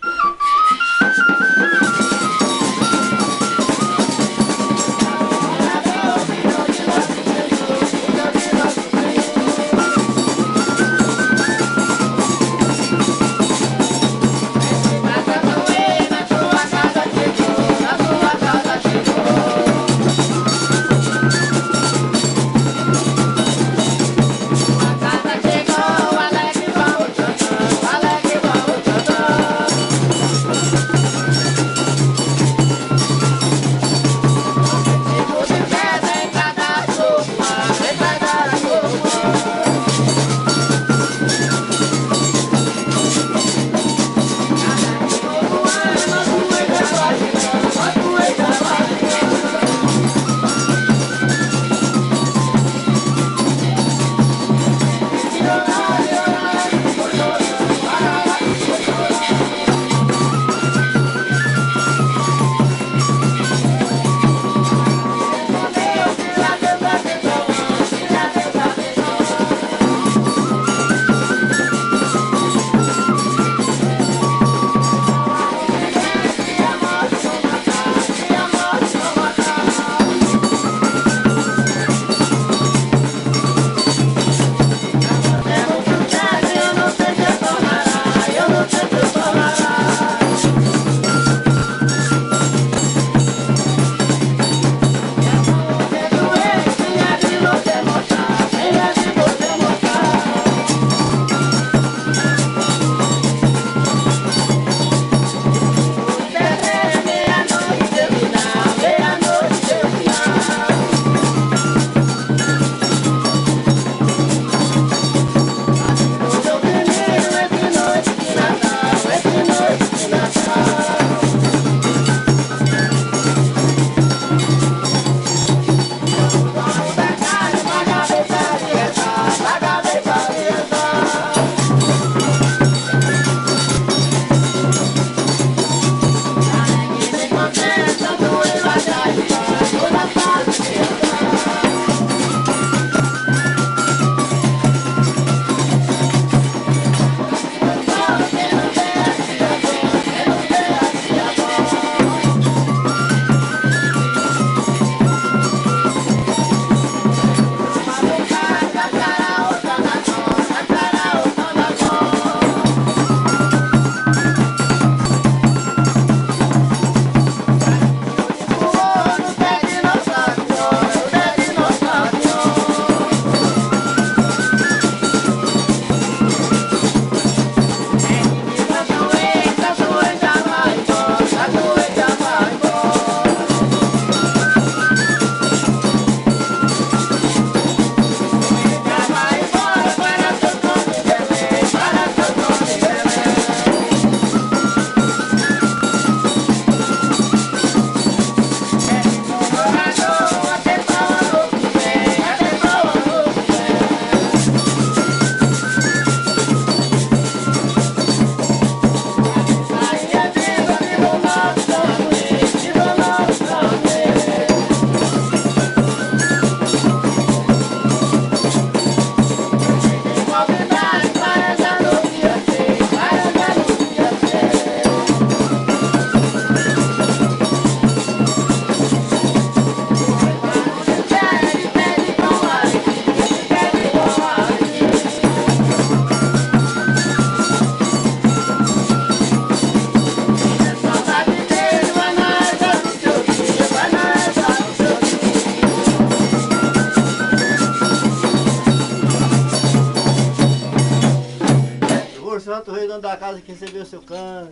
Santo Rei, dono da casa que recebeu o seu canto.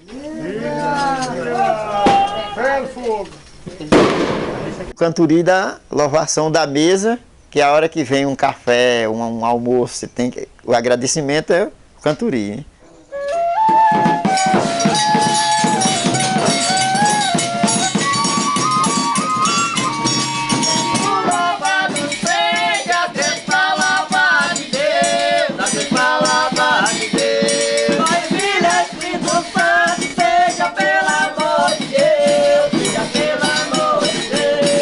O canturi da louvação da mesa, que é a hora que vem um café, um almoço, você tem que, o agradecimento é o canturi, hein? Pelo amor de Deus, seja pelo amor de Deus.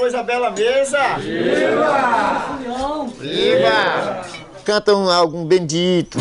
pois a bela mesa. Viva! Viva! Cantam algum bendito.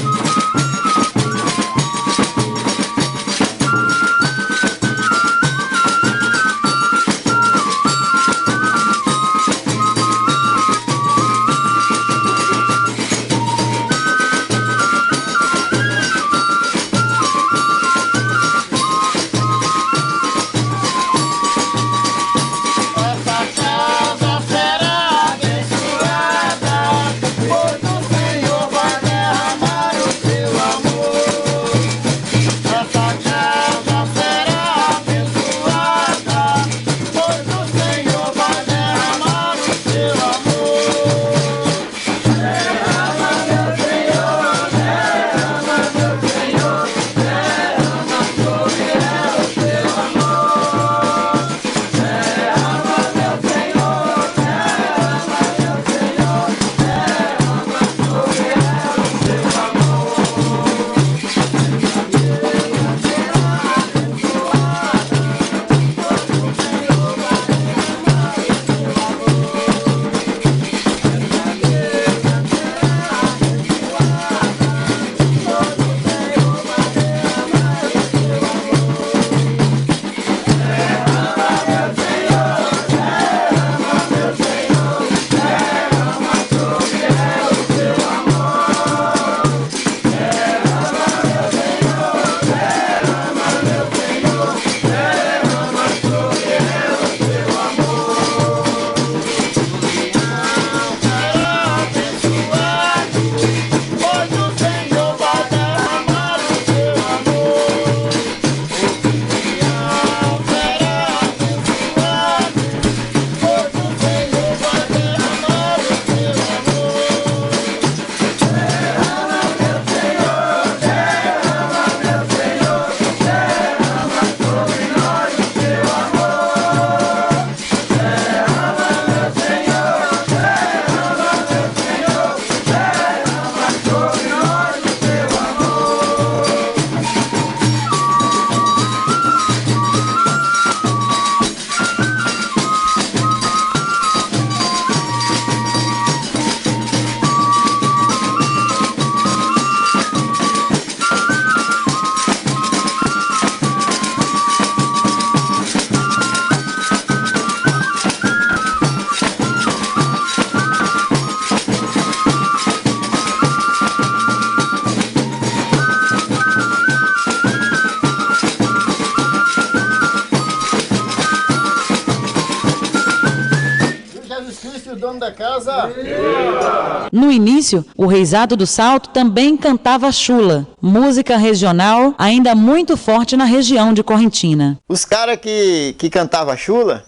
No início, o Reisado do Salto também cantava chula, música regional ainda muito forte na região de Correntina. Os caras que cantavam chula,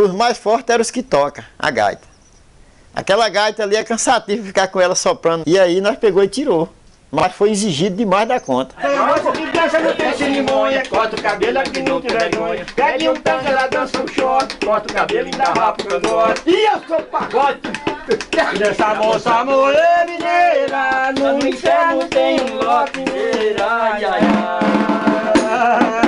os mais fortes eram os que tocam a gaita. Aquela gaita ali é cansativo ficar com ela soprando. E aí nós pegou e tirou. Mas foi exigido demais da conta. Tem moça que dança, não tem cerimônia, corta o cabelo aqui não tem vergonha. Pede um tango, ela dança um short, corta o cabelo e dá rapa que eu gosto. E eu sou pagode. Dessa moça mulher mineira, no inferno tem um lote mineira, ai, ai, ai.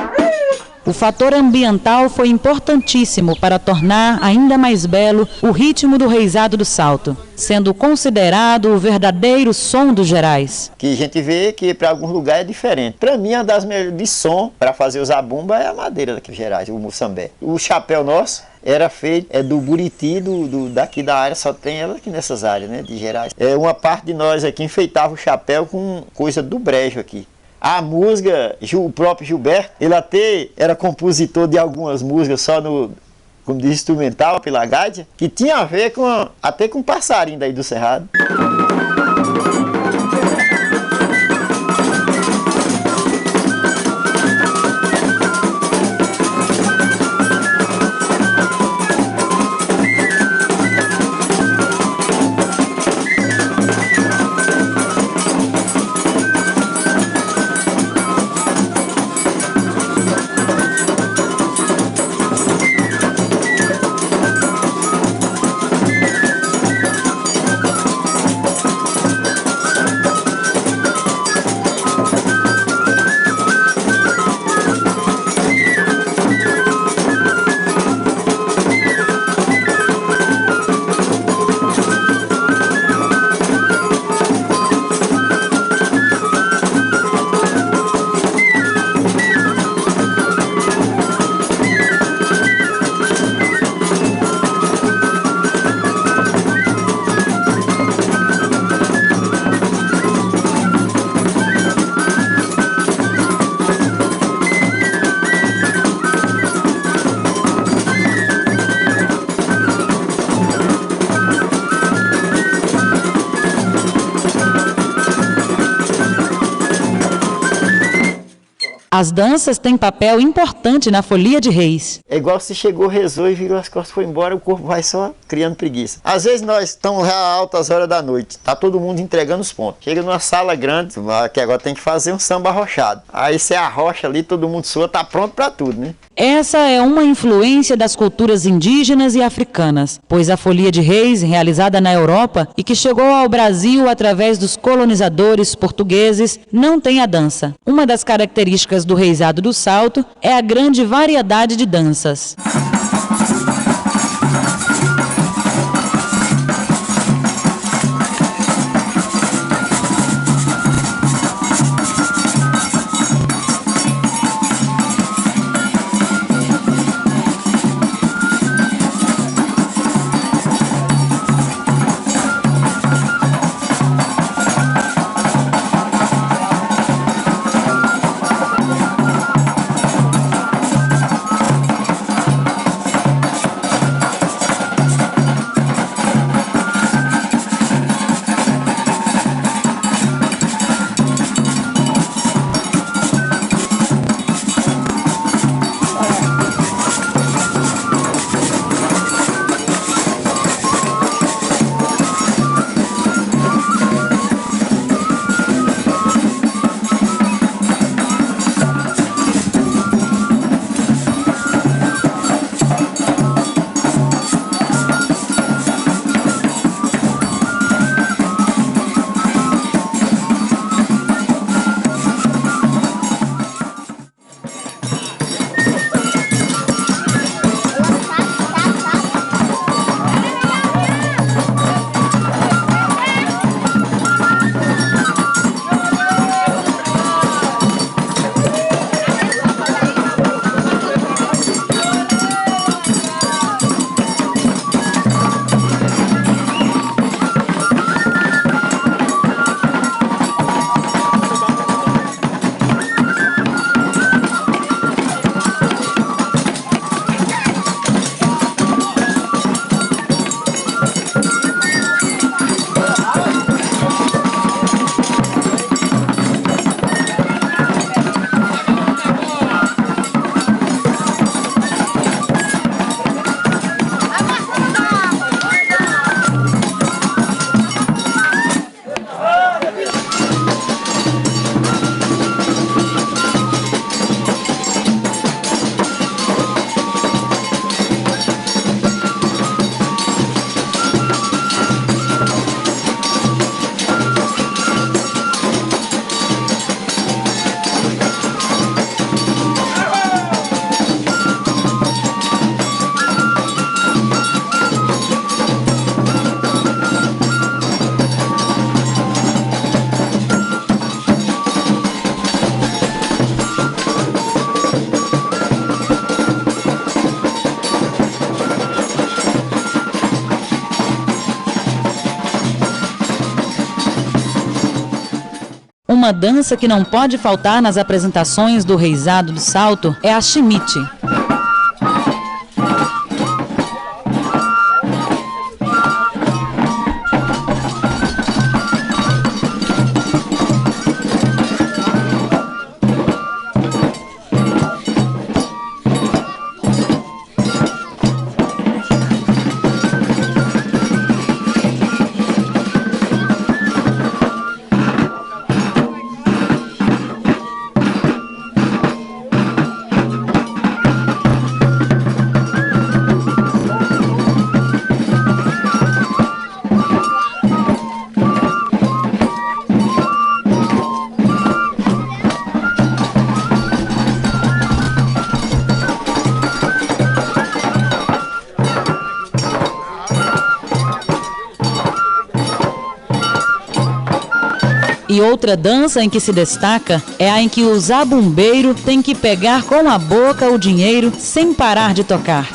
O fator ambiental foi importantíssimo para tornar ainda mais belo o ritmo do Reisado do Salto, sendo considerado o verdadeiro som dos Gerais. Que a gente vê que para alguns lugares é diferente. Para mim, uma das melhores de som para fazer os zabumba é a madeira daqui de Gerais, o muçambé. O chapéu nosso era feito do buriti daqui da área, só tem ela aqui nessas áreas, né, de Gerais. Uma parte de nós aqui enfeitava o chapéu com coisa do brejo aqui. A música, o próprio Gilberto, ele até era compositor de algumas músicas só como diz, instrumental pela gaita, que tinha a ver até com o passarinho daí do Cerrado. As danças têm papel importante na Folia de Reis. É igual se chegou, rezou e virou as costas, foi embora, o corpo vai só criando preguiça. Às vezes nós estamos já altas horas da noite, tá todo mundo entregando os pontos. Chega numa sala grande, que agora tem que fazer um samba arrochado. Aí você arrocha ali, todo mundo sua, tá pronto para tudo, né? Essa é uma influência das culturas indígenas e africanas, pois a Folia de Reis, realizada na Europa e que chegou ao Brasil através dos colonizadores portugueses, não tem a dança. Uma das características do Reisado do Salto é a grande variedade de danças. Uma dança que não pode faltar nas apresentações do Reisado do Salto é a chimite. E outra dança em que se destaca é a em que o zabumbeiro tem que pegar com a boca o dinheiro sem parar de tocar.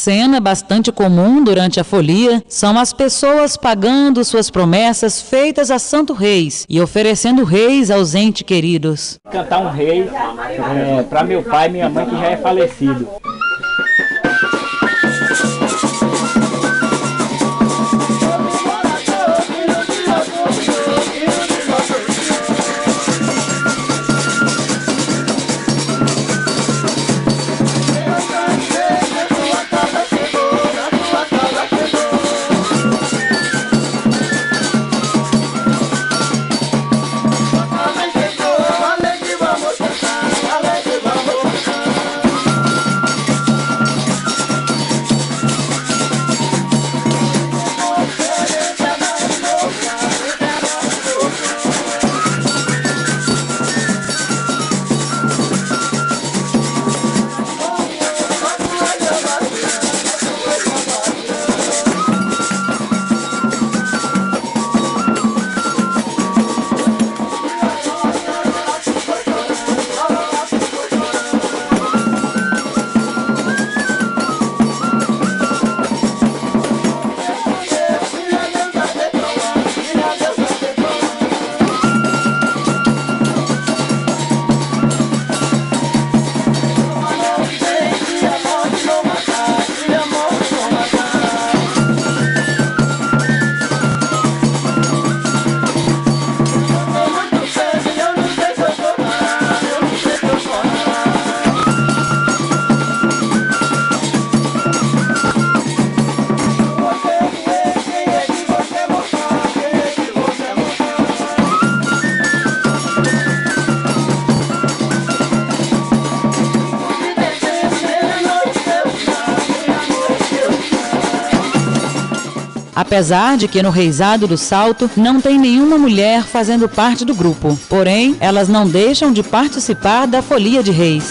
cena bastante comum durante a folia são as pessoas pagando suas promessas feitas a Santo Reis e oferecendo reis aos entes queridos. Cantar um rei para meu pai e minha mãe que já é falecido. Apesar de que no Reisado do Salto não tem nenhuma mulher fazendo parte do grupo, porém elas não deixam de participar da folia de reis.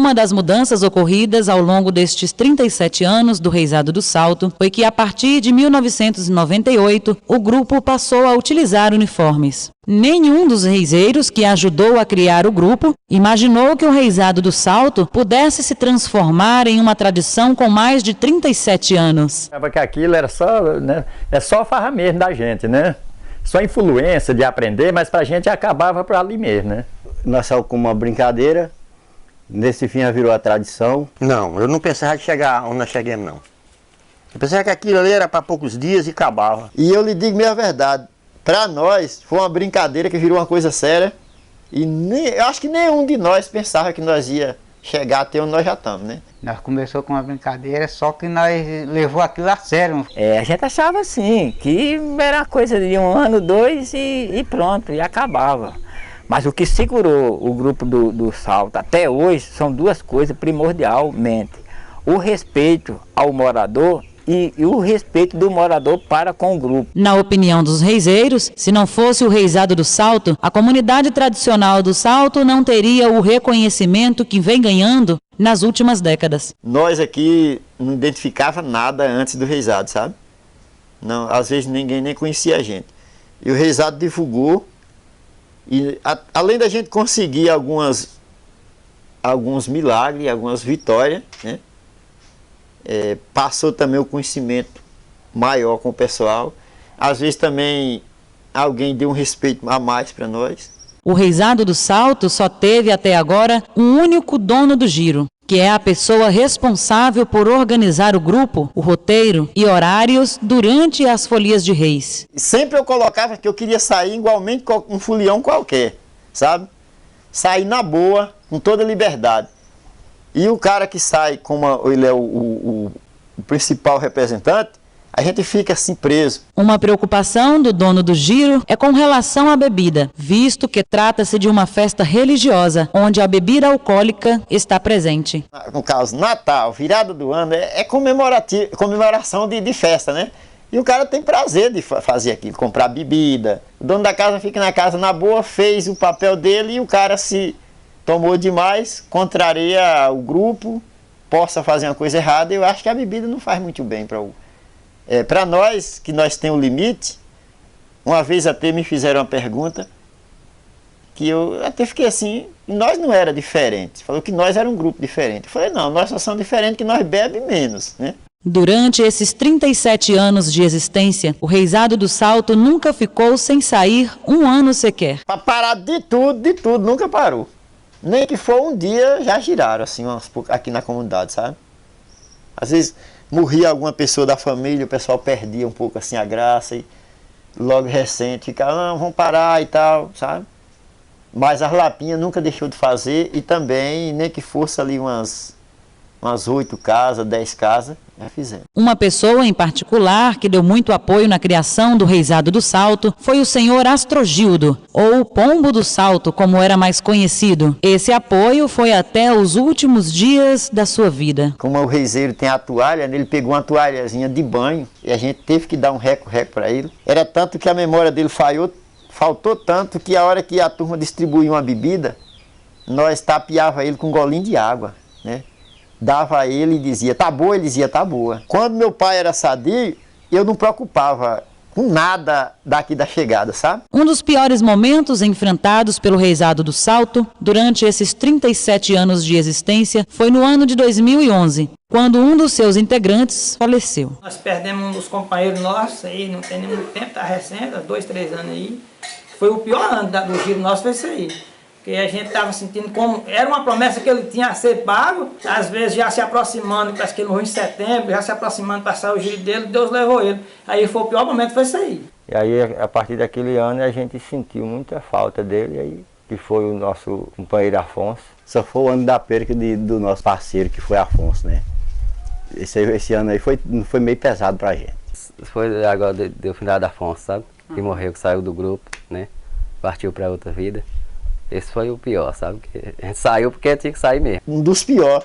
Uma das mudanças ocorridas ao longo destes 37 anos do Reisado do Salto foi que, a partir de 1998, o grupo passou a utilizar uniformes. Nenhum dos reiseiros que ajudou a criar o grupo imaginou que o Reisado do Salto pudesse se transformar em uma tradição com mais de 37 anos. Que aquilo era só, né, só farra mesmo da gente, né? Só influência de aprender, mas pra gente acabava por ali mesmo, né? Nós saímos com uma brincadeira, nesse fim já virou a tradição. Não, eu não pensava de chegar onde nós chegamos, não. Eu pensava que aquilo ali era para poucos dias e acabava. E eu lhe digo meio a verdade, para nós foi uma brincadeira que virou uma coisa séria e eu acho que nenhum de nós pensava que nós ia chegar até onde nós já estamos, né? Nós começamos com uma brincadeira, só que nós levou aquilo a sério. A gente achava assim, que era coisa de 1 ano, 2 e pronto, e acabava. Mas o que segurou o grupo do Salto até hoje são 2 coisas primordialmente. O respeito ao morador e o respeito do morador para com o grupo. Na opinião dos reizeiros, se não fosse o reizado do Salto, a comunidade tradicional do Salto não teria o reconhecimento que vem ganhando nas últimas décadas. Nós aqui não identificava nada antes do reizado, sabe? Não, às vezes ninguém nem conhecia a gente. E o reizado divulgou, e além da gente conseguir alguns milagres, algumas vitórias, né? Passou também o conhecimento maior com o pessoal. Às vezes também alguém deu um respeito a mais para nós. O reizado do Salto só teve até agora um único dono do giro, que é a pessoa responsável por organizar o grupo, o roteiro e horários durante as folias de reis. Sempre eu colocava que eu queria sair igualmente com um folião qualquer, sabe? Sair na boa, com toda liberdade. E o cara que sai, como ele é o principal representante, a gente fica assim preso. Uma preocupação do dono do giro é com relação à bebida, visto que trata-se de uma festa religiosa, onde a bebida alcoólica está presente. No caso, Natal, virada do ano, é comemoração de festa, né? E o cara tem prazer de fazer aquilo, comprar bebida. O dono da casa fica na casa na boa, fez o papel dele e o cara se tomou demais, contraria o grupo, possa fazer uma coisa errada. Eu acho que a bebida não faz muito bem para nós, que nós temos o limite. Uma vez até me fizeram uma pergunta, que eu até fiquei assim, nós não era diferente. Falou que nós era um grupo diferente. Eu falei, não, nós só somos diferentes, que nós bebemos menos, né? Durante esses 37 anos de existência, o reizado do Salto nunca ficou sem sair 1 ano sequer. Para parar de tudo, nunca parou. Nem que for um dia, já giraram assim, aqui na comunidade, sabe? Às vezes morria alguma pessoa da família, o pessoal perdia um pouco assim a graça e logo recente ficava, não, vamos parar e tal, sabe? Mas as lapinhas nunca deixou de fazer e também, nem que fosse ali umas 8 casas, 10 casas, já fizemos. Uma pessoa em particular que deu muito apoio na criação do reizado do Salto foi o senhor Astrogildo, ou Pombo do Salto, como era mais conhecido. Esse apoio foi até os últimos dias da sua vida. Como o reizeiro tem a toalha, ele pegou uma toalhazinha de banho e a gente teve que dar um reco-reco para ele. Era tanto que a memória dele faltou tanto que a hora que a turma distribuía uma bebida, nós tapeava ele com um golinho de água, né? Dava a ele e dizia, tá boa? Ele dizia, tá boa. Quando meu pai era sadio, eu não preocupava com nada daqui da chegada, sabe? Um dos piores momentos enfrentados pelo reizado do Salto durante esses 37 anos de existência foi no ano de 2011, quando um dos seus integrantes faleceu. Nós perdemos um dos companheiros nossos aí, não tem muito tempo, tá recente, há 2, 3 anos aí. Foi o pior ano do giro nosso, foi isso aí. Porque a gente estava sentindo como era uma promessa que ele tinha a ser pago, às vezes já se aproximando, parece que ele morreu em setembro, já se aproximando para sair o giro dele, Deus levou ele. Aí foi o pior momento, foi isso aí. E aí, a partir daquele ano, a gente sentiu muita falta dele, aí, que foi o nosso companheiro Afonso. Só foi o ano da perca do nosso parceiro, que foi Afonso, né? Esse ano aí foi meio pesado pra gente. Foi agora do final da Afonso, sabe? Que morreu, que saiu do grupo, né? Partiu para outra vida. Esse foi o pior, sabe? A gente saiu porque tinha que sair mesmo. Um dos piores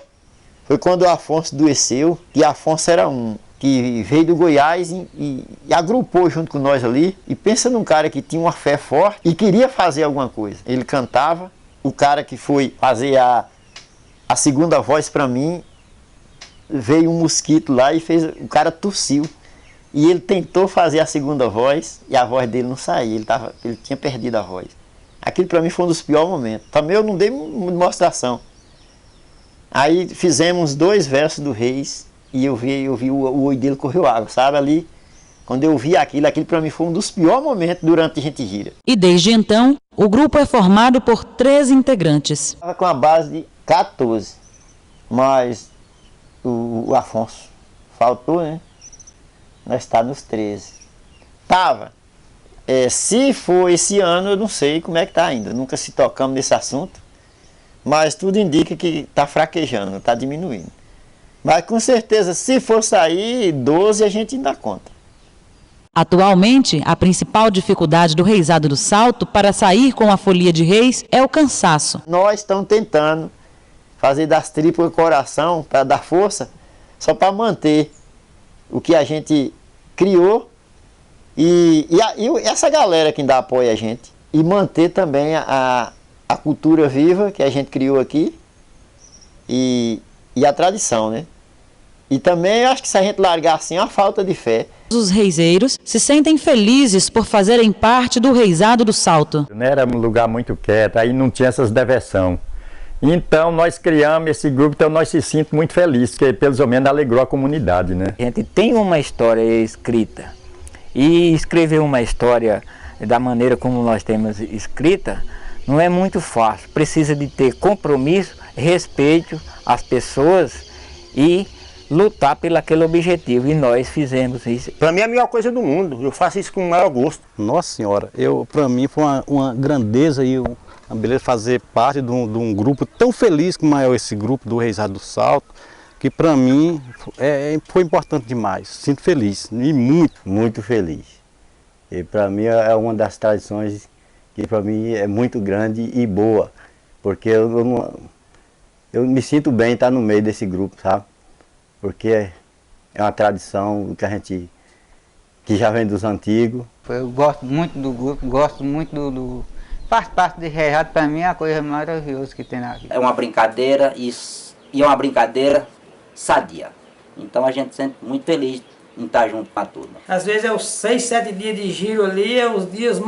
foi quando o Afonso adoeceu, e Afonso era um que veio do Goiás e agrupou junto com nós ali. E pensa num cara que tinha uma fé forte e queria fazer alguma coisa. Ele cantava, o cara que foi fazer a segunda voz para mim, veio um mosquito lá e o cara tossiu. E ele tentou fazer a segunda voz e a voz dele não saía, ele tinha perdido a voz. Aquilo para mim foi um dos piores momentos. Também eu não dei demonstração. Aí fizemos 2 versos do Reis e eu vi o olho dele correu água, sabe? Ali, quando eu vi aquilo para mim foi um dos piores momentos durante a gente gira. E desde então, o grupo é formado por 13 integrantes. Estava com a base de 14, mas o Afonso faltou, né? Nós estávamos nos 13. Tava. Se for esse ano, eu não sei como é que está ainda. Nunca se tocamos nesse assunto. mas tudo indica que está fraquejando, está diminuindo. Mas com certeza, se for sair 12, a gente ainda conta. Atualmente, a principal dificuldade do reisado do Salto para sair com a folia de reis é o cansaço. Nós estamos tentando fazer das tripas o coração para dar força, só para manter o que a gente criou e essa galera que ainda apoia a gente. E manter também a cultura viva que a gente criou aqui e a tradição, né? E também eu acho que se a gente largar assim, é uma falta de fé. Os reiseiros se sentem felizes por fazerem parte do reisado do Salto. Era um lugar muito quieto, aí não tinha essas diversões. Então nós criamos esse grupo, então nós se sentimos muito felizes, porque pelo menos alegrou a comunidade, né? A gente tem uma história escrita e escrever uma história da maneira como nós temos escrita não é muito fácil. Precisa de ter compromisso, respeito às pessoas e lutar pelo aquele objetivo, e nós fizemos isso. Para mim é a melhor coisa do mundo, eu faço isso com o maior gosto. Nossa Senhora, para mim foi uma grandeza e uma beleza fazer parte de um grupo tão feliz como é esse grupo do Reisado do Salto, que para mim foi importante demais. Sinto feliz e muito feliz. E para mim é uma das tradições que para mim é muito grande e boa, porque eu me sinto bem estar no meio desse grupo, sabe? Porque é uma tradição que já vem dos antigos. Eu gosto muito do grupo, gosto muito faz parte de reisado, para mim é a coisa maravilhosa que tem na vida. É uma brincadeira e é uma brincadeira sadia. Então a gente se sente muito feliz em estar junto com a turma. Às vezes é os 6, 7 dias de giro ali, é os dias...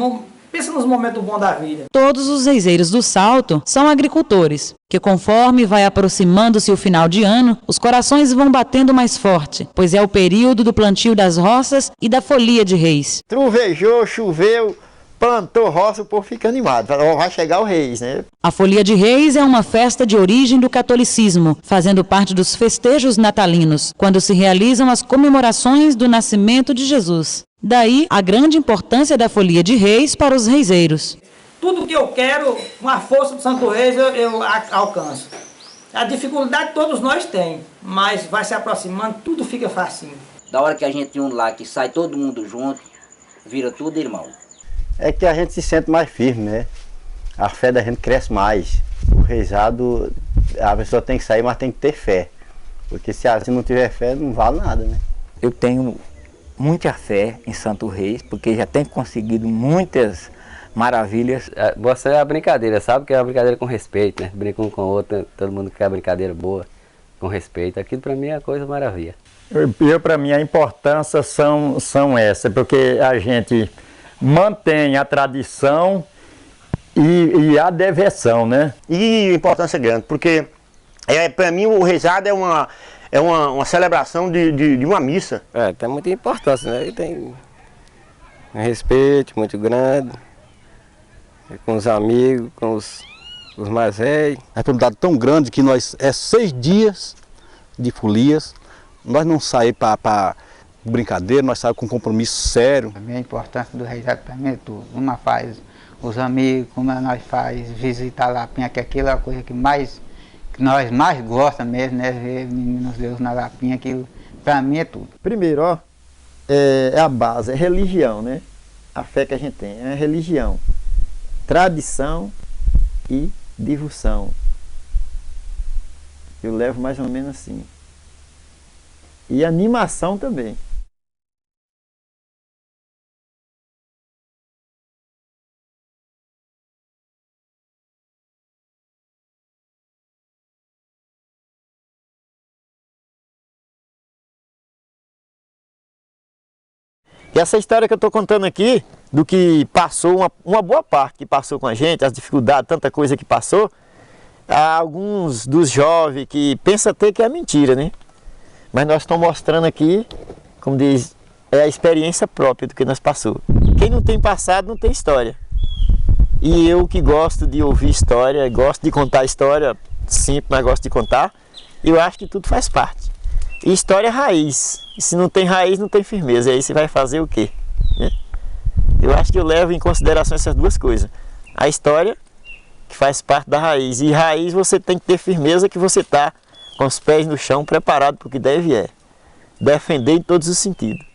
Pensa nos momentos bons da vida. Todos os reiseiros do Salto são agricultores, que conforme vai aproximando-se o final de ano, os corações vão batendo mais forte, pois é o período do plantio das roças e da folia de reis. Truvejou, choveu, plantou roça, o povo fica animado. Vai chegar o reis, né? A folia de reis é uma festa de origem do catolicismo, fazendo parte dos festejos natalinos, quando se realizam as comemorações do nascimento de Jesus. Daí a grande importância da folia de reis para os reiseiros. Tudo que eu quero, com a força do Santo Reis, eu alcanço. A dificuldade todos nós temos, mas vai se aproximando, tudo fica facinho. Da hora que a gente une lá, que sai todo mundo junto, vira tudo irmão. É que a gente se sente mais firme, né? A fé da gente cresce mais. O reisado, a pessoa tem que sair, mas tem que ter fé. Porque se não tiver fé, não vale nada, né? Eu tenho muita fé em Santo Reis, porque já tem conseguido muitas maravilhas. Você é a brincadeira, sabe? Que é uma brincadeira com respeito, né? Brinca um com o outro, todo mundo quer a brincadeira boa, com respeito. Aquilo para mim é coisa maravilha. Para mim a importância são essas, porque a gente mantém a tradição e a devoção, né? E a importância é grande, porque para mim o reisado é uma celebração de uma missa. Tem muita importância, né? Tem um respeito muito grande com os amigos, com os mais velhos. A responsabilidade tão grande que nós 6 dias de folias, nós não saímos para brincadeira, nós saímos com compromisso sério. A minha importância do reisado para mim é tudo. Uma faz os amigos, como nós faz visitar a Lapinha, que aquilo é a coisa que nós mais gostamos mesmo, né? Ver meninos Deus na Lapinha, aquilo para mim é tudo. Primeiro, ó, é a base, é religião, né? A fé que a gente tem é religião, tradição e devoção. Eu levo mais ou menos assim. E animação também. E essa história que eu estou contando aqui, do que passou, uma boa parte que passou com a gente, as dificuldades, tanta coisa que passou, há alguns dos jovens que pensam até que é mentira, né? Mas nós estamos mostrando aqui, como diz, é a experiência própria do que nós passou. Quem não tem passado não tem história. E eu que gosto de ouvir história, gosto de contar história, simples, mas gosto de contar, eu acho que tudo faz parte. E história é raiz. E se não tem raiz, não tem firmeza. E aí você vai fazer o quê? Eu acho que eu levo em consideração essas duas coisas. A história, que faz parte da raiz. E raiz você tem que ter firmeza que você está com os pés no chão, preparado para o que deve defender em todos os sentidos.